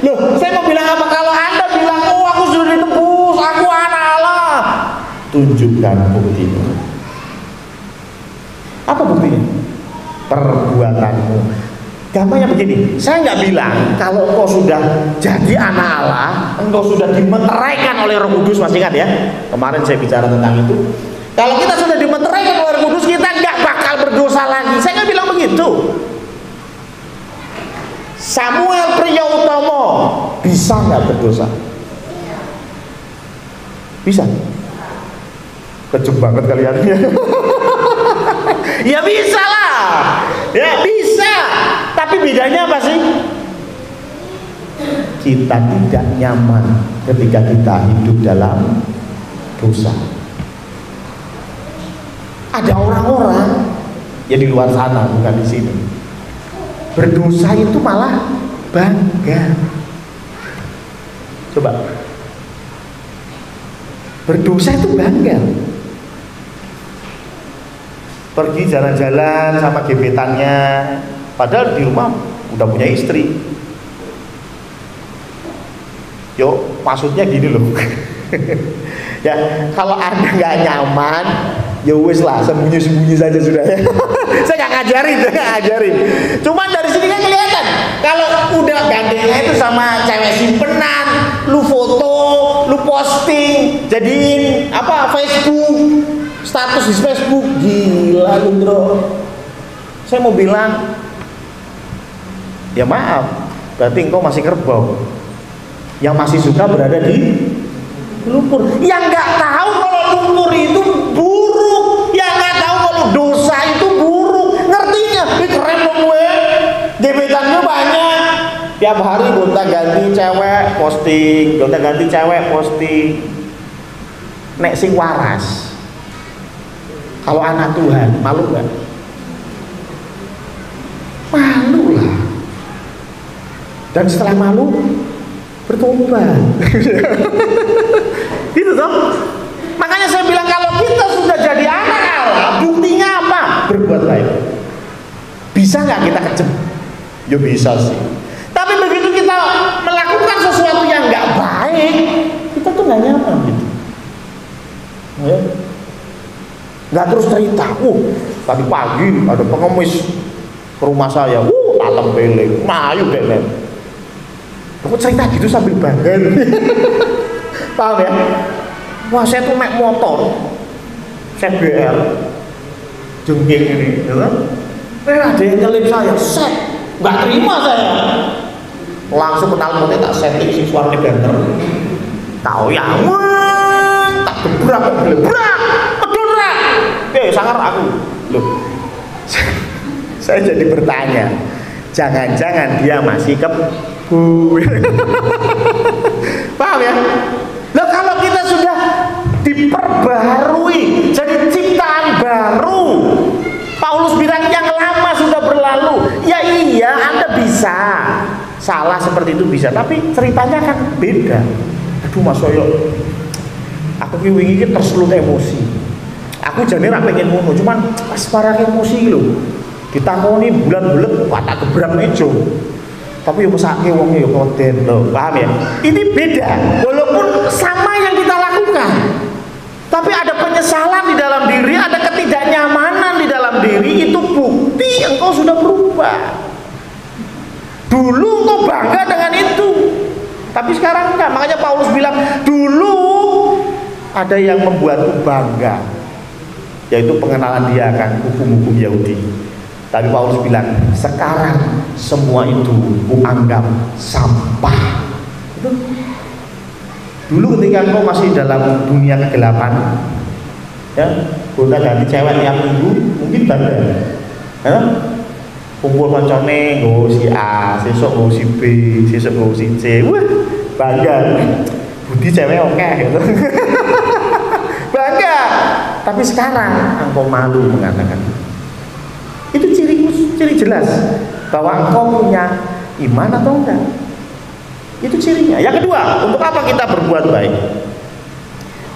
Loh, saya mau bilang apa? Kalau Anda bilang, oh aku sudah ditebus, aku anak Allah, tunjukkan buktinya. Apa buktinya? Perbuatanmu. Gampangnya begini, saya nggak bilang kalau engkau sudah jadi anak Allah, engkau sudah dimeteraikan oleh Roh Kudus, masih ingat ya? Kemarin saya bicara tentang itu. Kalau kita sudah dimeteraikan oleh Roh Kudus, kita nggak bakal berdosa lagi. Saya nggak bilang begitu. Samuel Priyautomo bisa nggak berdosa? Bisa. Kejam banget kalian. Ya bisa lah, ya bisa. Tapi bedanya apa sih? Kita tidak nyaman ketika kita hidup dalam dosa. Ada orang-orang ya di luar sana, bukan di sini, berdosa itu malah bangga. Coba, berdosa itu bangga. Pergi jalan-jalan sama gebetannya, padahal di rumah udah punya istri. Yo, maksudnya gini loh. Ya, kalau Anda nggak nyaman, ya wis lah, sembunyi-sembunyi saja sudah ya. Saya nggak ngajarin. Cuman dari sini kan kelihatan, kalau udah gandengnya itu sama cewek simpenan, lu foto, lu posting, jadiin apa Facebook, status di Facebook, gila lu bro. Saya mau bilang, ya maaf, berarti engkau masih kerbau yang masih suka berada di lumpur, yang nggak tahu kalau lumpur itu buruk, yang nggak tahu kalau dosa itu buruk. Ngertinya, ini keren dong gue, gebetannya banyak, tiap hari gonta-ganti cewek posting, nek sing waras. Kalau anak Tuhan, malu gak? Malu lah. Dan setelah malu, bertobat. Gitu toh? Makanya saya bilang kalau kita sudah jadi anak Allah, buktinya apa? Berbuat baik. Bisa nggak kita kejam? Ya bisa sih. Tapi begitu kita melakukan sesuatu yang nggak baik, kita tuh nggak nyaman gitu. Ya. Nggak terus cerita, tadi pagi ada pengemis ke rumah saya, tak tempelin, mayu deh men. Aku cerita gitu sambil bangga. Paham ya? Wah saya tuh naik motor, set BR, jengking ini, ya kan? Ada yang nyelip saya, set, nggak terima saya. Langsung kenal potnya tak setting si suaranya banter. Tahu ya, tak gebrak, medun. Sangar aku. Loh. Saya jadi bertanya, jangan-jangan dia masih kebun. Paham ya? Loh kalau kita sudah diperbaharui jadi ciptaan baru, Paulus bilang yang lama sudah berlalu. Ya iya, Anda bisa salah seperti itu bisa, tapi ceritanya kan beda. Aduh Mas Soyo, aku wingi iki tersulut emosi. Aku jane ra pengen ngono, cuman pas parah emosi lho. Ditakoni bulan-bulan kok tak gebrak meja. Tapi yo mesake wong yo konten lho, paham ya? Ini beda, walaupun sama yang kita lakukan. Tapi ada penyesalan di dalam diri, ada ketidaknyamanan di dalam diri, itu bukti engkau sudah berubah. Dulu engkau bangga dengan itu, tapi sekarang enggak. Makanya Paulus bilang, dulu ada yang membuatku bangga, yaitu pengenalan dia akan hukum-hukum Yahudi. Tapi Paulus bilang, sekarang semua itu kuanggap sampah. Itu. Dulu ketika kau masih dalam dunia kegelapan, ya, gonta ganti cewek tiap minggu, mungkin bangga, ya? Kumpul koncone, nggo si A, sesuk nggo si B, sesuk nggo si C, wah bangga. Budi cewek oke, gitu. Bangga. Tapi sekarang engkau malu mengatakan. Itu ciri jelas bahwa engkau punya iman atau enggak. Itu cirinya. Yang kedua, untuk apa kita berbuat baik?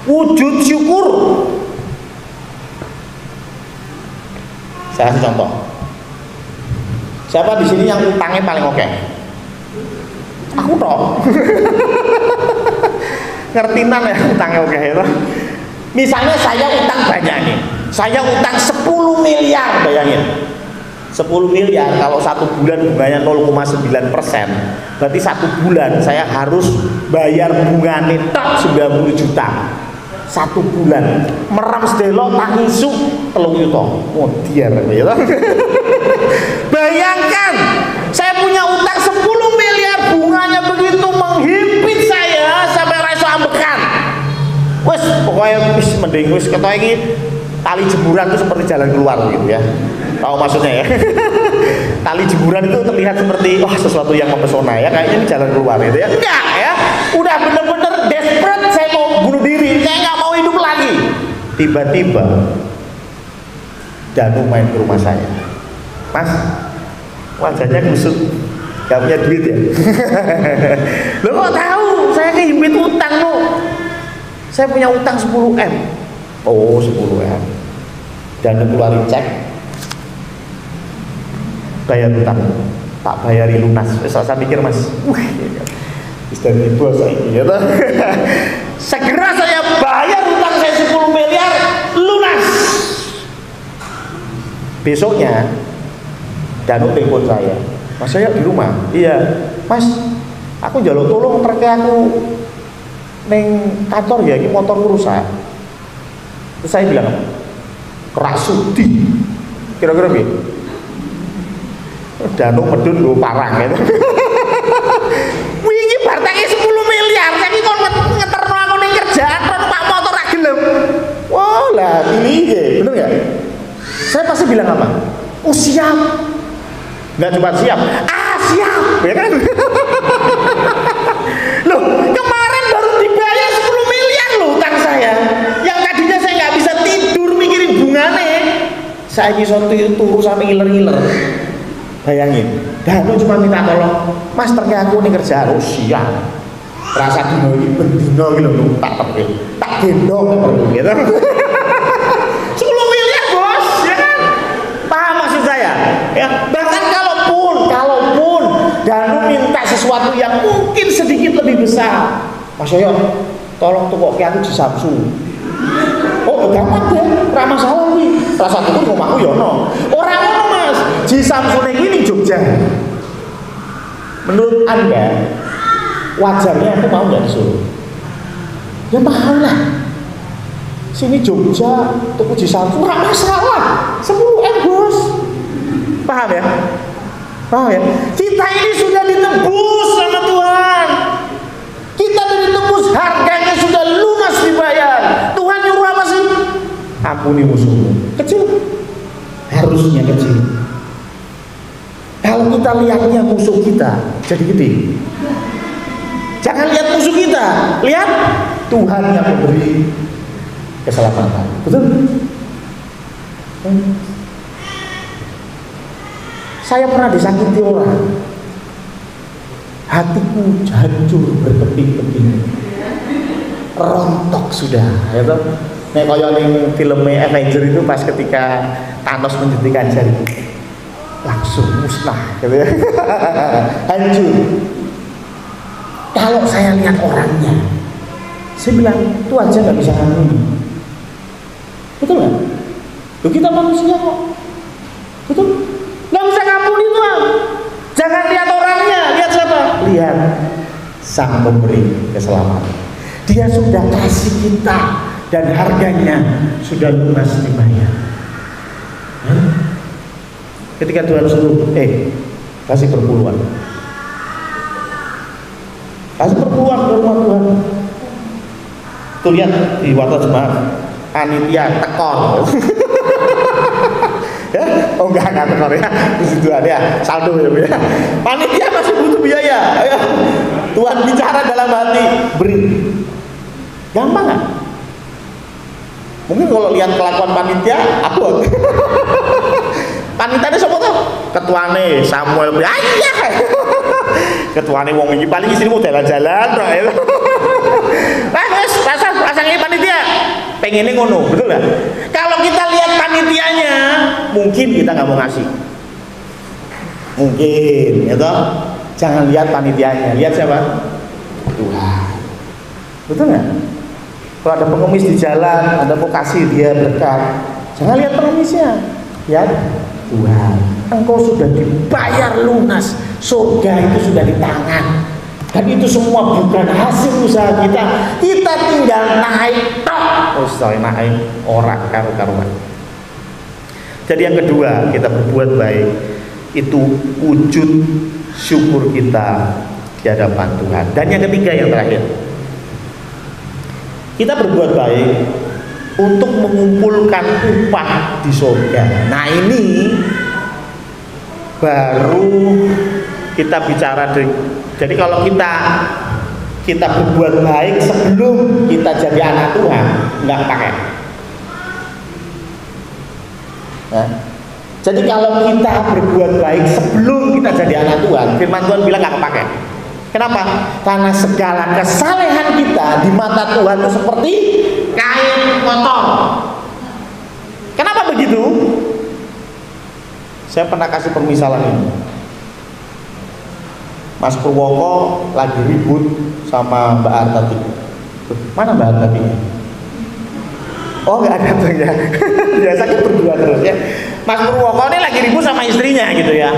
Wujud syukur. Saya kasih contoh. Siapa di sini yang utangnya paling oke? Aku toh. Ngertinan ya utangnya oke itu. Misalnya saya utang banyak nih. Saya utang 10 miliar, bayangin. 10 miliar kalau 1 bulan bunganya 0,9%, berarti 1 bulan saya harus bayar bunganya tak 90 juta. 1 bulan meram sedelo tak ngisuk 3 juta. Modiar ya. Bayangkan saya punya utang 10 miliar, bunganya begitu menghimpit saya sampai rasa ambekan. Wes pokoknya wis mending wis ketoke iki tali jemuran itu seperti jalan keluar gitu ya. Tahu maksudnya ya? Tali jemuran itu terlihat seperti wah sesuatu yang mempesona ya, kayaknya ini jalan keluar gitu ya. Enggak ya, udah bener-bener desperate, saya mau bunuh diri, saya nggak mau hidup lagi. Tiba-tiba Danu main ke rumah saya. Mas, wajahnya kusut, gak punya duit ya? Lo kok tahu? Saya kehimpit utang lo. Saya punya utang 10M. Oh 10M. Danu keluarin cek, bayar utang, tak bayari lunas. Saya mikir mas, dari bos ini ya. Segera saya bayar utang saya 10 miliar lunas. Besoknya Danu telepon saya, mas saya di rumah. Iya mas, aku njaluk tolong terkait aku neng kantor ya, ini motor rusak. Terus saya bilang, kerasudi kira-kira gitu. Danu medun lho parang gitu. Wingi bartange 10 miliar, saiki kon ngeterno aku ning kerjaan kon Pak motor ra gelem. Wah, lah ini bener enggak? Saya pasti bilang apa? Oh siap. Enggak cuma siap, siap, ya kan? Loh, kemarin baru dibayar 10 miliar loh utang saya. Yang tadinya saya nggak bisa tidur mikirin bungane. Saya iso turu sampe ngiler-ngiler. Bayangin, Danu cuma minta tolong, mas terkait aku nih kerjaan. Oh siap. Rasa dino ini bendino gitu loh, tak pergi, tak gendong perlu gitu. 10 miliar bos, ya kan? Paham maksud saya? Ya, bahkan kalaupun sesuatu yang mungkin sedikit lebih besar. Mas Yoyo, tolong tukoke aku di Samsung. Oh, gampang deh, ora masalah kuwi. Rasa tuku omahku yo ono. Ora ngono, Mas. Di Samsung iki ning Jogja. Menurut Anda, wajarnya aku mau nggak disuruh? Ya mahal lah. Sini Jogja, tuku di Samsung, ora masalah. 10.000 bos. Paham ya? Paham ya? Kita ini sudah ditebus sama Tuhan. Kita sudah ditebus, harganya sudah lunas dibayar. Tuhan nyuruh apa sih? Ampuni musuhmu. Kecil. Harusnya kecil. Kalau kita lihatnya musuh kita, jadi gede. Jangan lihat musuh kita, lihat Tuhan yang memberi keselamatan. Betul? Saya pernah disakiti orang, hatiku hancur berkeping-keping, rontok sudah. Ya toh? Nek kaya ning filmnya Avenger itu pas ketika Thanos menjentikan jari, langsung musnah, gitu ya. Hancur. Kalau saya lihat orangnya, saya bilang itu aja nggak bisa ngampuni. Betul nggak? Loh, kita manusia kok. Betul? Nggak bisa ngampuni Tuhan. Jangan lihat orangnya, lihat siapa? Lihat Sang Pemberi keselamatan. Dia sudah kasih kita dan harganya sudah lunas dibayar. Ketika Tuhan suruh, kasih perpuluhan. Kasih perpuluhan ke rumah Tuhan. Tuh lihat di warta jemaat, panitia tekor. Ya? Oh enggak tekor ya. Di situ ada saldo ya. Panitia masih butuh biaya. Ya. Tuhan bicara dalam hati, beri. Gampang nggak? Mungkin kalau lihat kelakuan panitia, abot. Panitiane sapa tuh? Ketuane Samuel. Ayah. Ketuane wong iki paling isine mau jalan-jalan tok ya. Wes, pasang iki panitia. Pengennya ngono, betul nggak? Kalau kita lihat panitianya, mungkin kita nggak mau ngasih. Mungkin, ya toh? Jangan lihat panitianya, lihat siapa? Tuhan. Betul nggak? Kalau ada pengemis di jalan, Anda mau kasih dia berkat, jangan lihat pengemisnya, lihat Tuhan. Engkau sudah dibayar lunas, surga itu sudah di tangan, dan itu semua bukan hasil usaha kita. Kita tinggal naik tok. Naik orang karu-karuan. Jadi yang kedua, kita berbuat baik itu wujud syukur kita di hadapan Tuhan. Dan yang ketiga, yang terakhir, kita berbuat baik untuk mengumpulkan upah di surga. Nah ini baru kita bicara. Jadi kalau kita berbuat baik sebelum kita jadi anak Tuhan, nggak pakai. Nah, jadi kalau kita berbuat baik sebelum kita jadi anak Tuhan, firman Tuhan bilang nggak pakai. Kenapa? Karena segala kesalehan kita di mata Tuhan itu seperti kain kotor. Kenapa begitu? Saya pernah kasih permisalan ini. Mas Purwoko lagi ribut sama Mbak Artati. Mana Mbak Artati? Oh nggak ada tuh ya. Biasa kita berdua terus ya. Mas Purwoko ini lagi ribut sama istrinya gitu ya.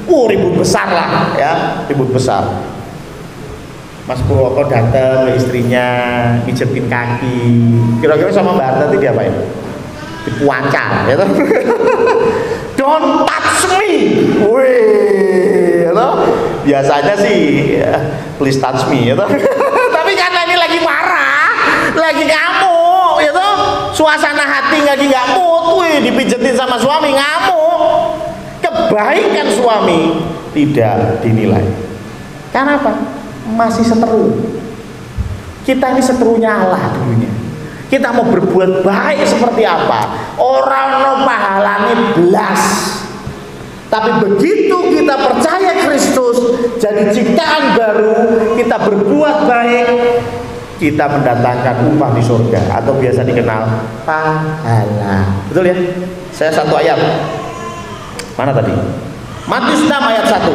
Ribut besar lah ya, ribut besar. Mas Purwoko datang ke istrinya, pijetin kaki. Kira-kira sama Mbak Artati dia apa ya? Dipuancar, ya toh? Don't touch me. Wih, ya toh? Biasanya sih, ya, please touch me, ya toh? Tapi karena ini lagi marah, lagi ngamuk, ya toh? Suasana hati lagi nggak mood, wih, dipijetin sama suami ngamuk. Kebaikan suami tidak dinilai. Karena apa? Masih seteru. Kita ini seterunya Allah dulunya. Kita mau berbuat baik seperti apa? Orang no pahalane belas. Tapi begitu kita percaya Kristus, jadi ciptaan baru, kita berbuat baik, kita mendatangkan upah di surga atau biasa dikenal pahala. Betul ya? Saya satu ayat. Mana tadi? Matius 6 ayat 1.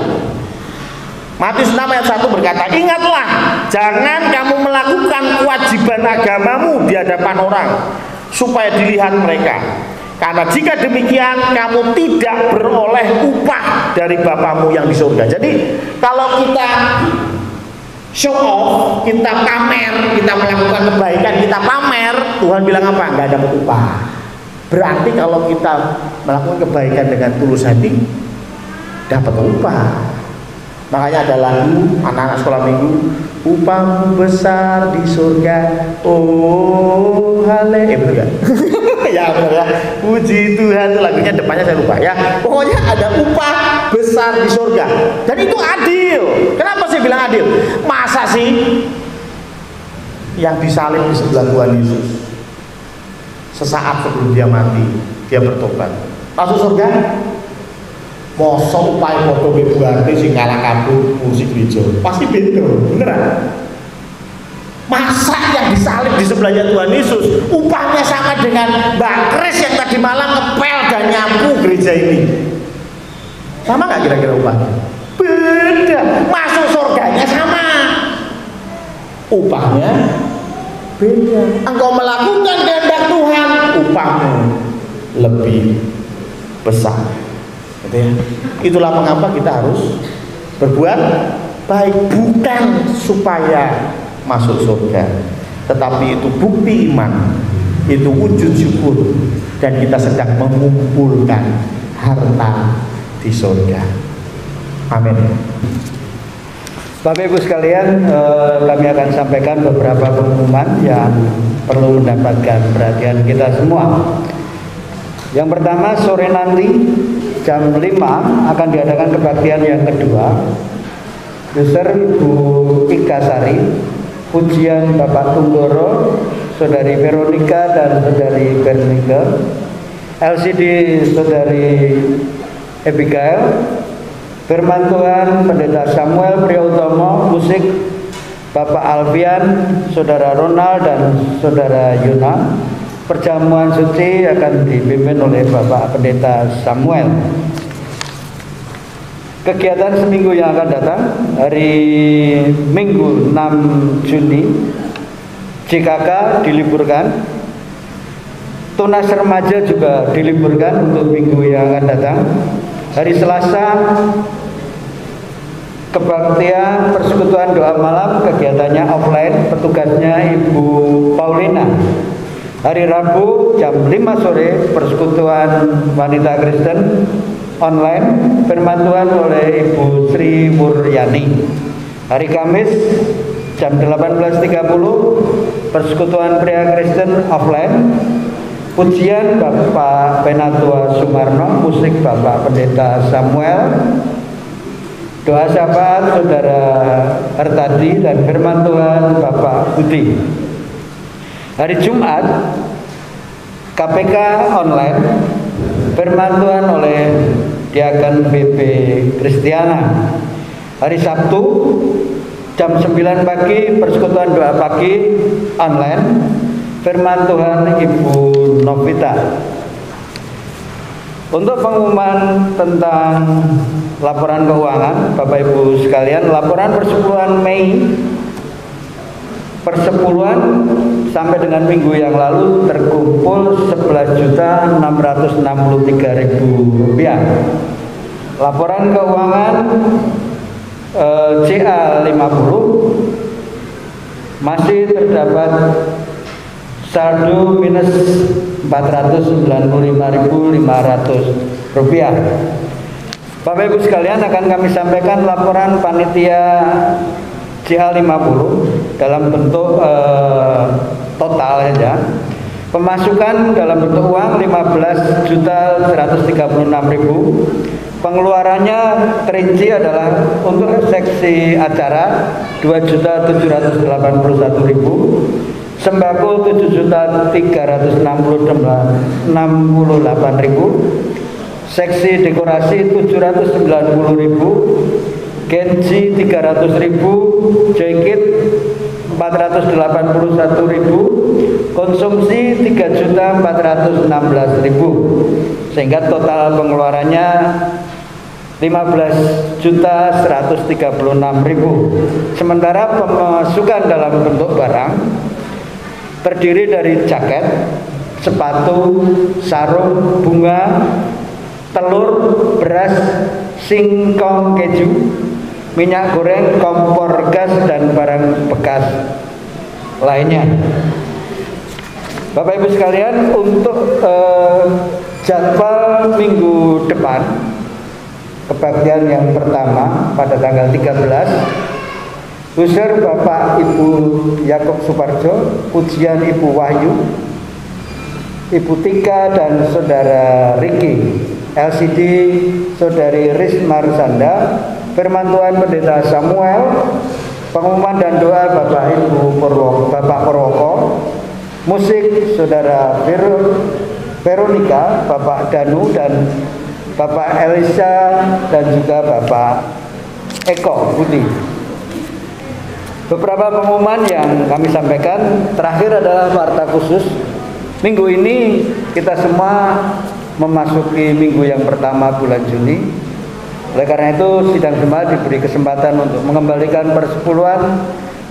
Matius 6 ayat 1 berkata, ingatlah, jangan kamu melakukan kewajiban agamamu di hadapan orang, supaya dilihat mereka. Karena jika demikian, kamu tidak beroleh upah dari Bapamu yang di surga. Jadi, kalau kita show off, kita pamer, kita melakukan kebaikan, kita pamer, Tuhan bilang apa? Nggak dapat upah. Berarti kalau kita melakukan kebaikan dengan tulus hati, dapat upah. Makanya ada lagu anak-anak sekolah minggu, upahmu besar di surga, oh haleluya. Ya benar ya, puji Tuhan. Itu lagunya, depannya saya lupa ya. Pokoknya ada upah besar di surga, dan itu adil. Kenapa saya bilang adil? Masa sih yang disalib di sebelah Tuhan Yesus sesaat sebelum dia mati, dia bertobat, masuk surga? Mosok upaya foto ibu hati sing kalah kabur musik gereja pasti beda, beneran. Masa yang disalib di sebelahnya Tuhan Yesus upahnya sama dengan Mbak Kris yang tadi malam ngepel dan nyapu gereja ini? Sama nggak kira-kira upahnya? Beda. Masuk surganya sama, upahnya beda. Engkau melakukan kehendak Tuhan, upahmu lebih besar. Gitu ya. Itulah mengapa kita harus berbuat baik, bukan supaya masuk surga, tetapi itu bukti iman, itu wujud syukur, dan kita sedang mengumpulkan harta di surga. Amin. Bapak Ibu sekalian, kami akan sampaikan beberapa pengumuman yang perlu mendapatkan perhatian kita semua. Yang pertama, sore nanti jam 5 akan diadakan kebaktian yang kedua. Besar Ibu Ika Sari, pujian Bapak Tunggoro, Saudari Veronica dan Saudari Bernika, LCD Saudari Abigail, firman Tuhan Pendeta Samuel Priyotomo, musik Bapak Alfian, Saudara Ronald dan Saudara Yuna. Perjamuan suci akan dipimpin oleh Bapak Pendeta Samuel. Kegiatan seminggu yang akan datang, hari Minggu 6 Juni JKK diliburkan, Tunas Remaja juga diliburkan untuk minggu yang akan datang. Hari Selasa kebaktian persekutuan doa malam, kegiatannya offline, petugasnya Ibu Paulina. Hari Rabu jam 5 sore persekutuan wanita Kristen online, firman Tuhan oleh Ibu Sri Muryani. Hari Kamis jam 18.30 persekutuan pria Kristen offline, pujian Bapak Penatua Sumarno, musik Bapak Pendeta Samuel, doa syafaat Saudara Hartadi, dan firman Tuhan Bapak Budi. Hari Jumat KPK online, firman Tuhan oleh Diaken BP Kristiana. Hari Sabtu jam 9 pagi persekutuan doa pagi online, firman Tuhan Ibu Novita. Untuk pengumuman tentang laporan keuangan, Bapak Ibu sekalian, laporan persepuluhan Mei persepuluhan sampai dengan minggu yang lalu terkumpul Rp11.663.000. Laporan keuangan CA 50 masih terdapat saldo minus Rp495.500. Bapak Ibu sekalian, akan kami sampaikan laporan panitia CA 50 dalam bentuk total saja. Pemasukan dalam bentuk uang 15.136.000. Pengeluarannya terinci adalah untuk seksi acara 2.781.000, sembako 7.368.000, seksi dekorasi 790.000, genji 300.000, jaket 481.000, konsumsi 3.416.000, sehingga total pengeluarannya 15.136.000. Sementara pemasukan dalam bentuk barang terdiri dari jaket, sepatu, sarung, bunga, telur, beras, singkong keju, minyak goreng, kompor gas, dan barang bekas lainnya. Bapak Ibu sekalian, untuk jadwal minggu depan, kebaktian yang pertama pada tanggal 13, user Bapak Ibu Yakob Suparjo, pujian Ibu Wahyu, Ibu Tika dan Saudara Riki, LCD Saudari Risma Rusanda, firman Tuhan Pendeta Samuel, pengumuman dan doa Bapak Ibu Bapak Purwoko, musik Saudara Veronica, Bapak Danu dan Bapak Elisa, dan juga Bapak Eko Budi. Beberapa pengumuman yang kami sampaikan. Terakhir adalah warta khusus. Minggu ini kita semua memasuki minggu yang pertama bulan Juni. Oleh karena itu sidang jemaat diberi kesempatan untuk mengembalikan persepuluhan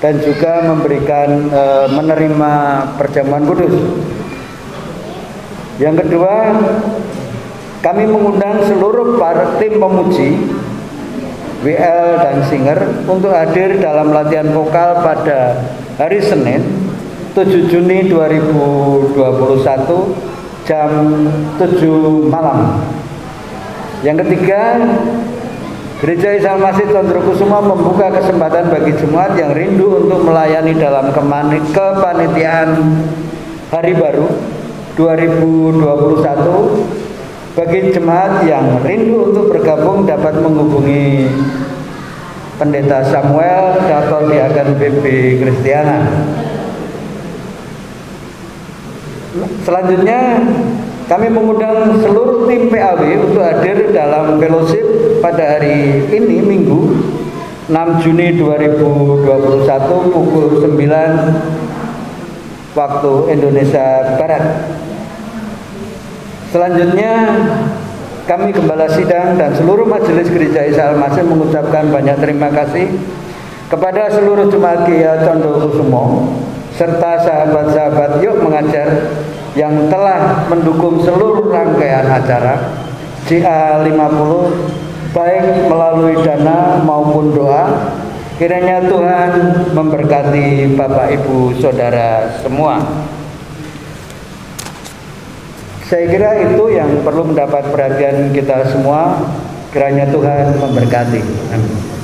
dan juga memberikan menerima perjamuan kudus. Yang kedua, kami mengundang seluruh para tim pemuji, WL dan singer untuk hadir dalam latihan vokal pada hari Senin 7 Juni 2021 jam 7 malam. Yang ketiga, Gereja Isa Al-Masih Condrokusuma membuka kesempatan bagi jemaat yang rindu untuk melayani dalam kepanitiaan Hari Baru 2021. Bagi jemaat yang rindu untuk bergabung dapat menghubungi Pendeta Samuel atau Diaken BB Kristiana. Selanjutnya, kami mengundang seluruh tim PAW untuk hadir dalam fellowship pada hari ini, Minggu 6 Juni 2021 pukul 9 waktu Indonesia Barat. Selanjutnya, kami Gembala Sidang dan seluruh majelis Gereja Isa Al-Masih mengucapkan banyak terima kasih kepada seluruh jemaat GEA Condrokusumo serta sahabat-sahabat Yuk Mengajar yang telah mendukung seluruh rangkaian acara GA50 baik melalui dana maupun doa. Kiranya Tuhan memberkati Bapak Ibu Saudara semua. Saya kira itu yang perlu mendapat perhatian kita semua. Kiranya Tuhan memberkati. Amin.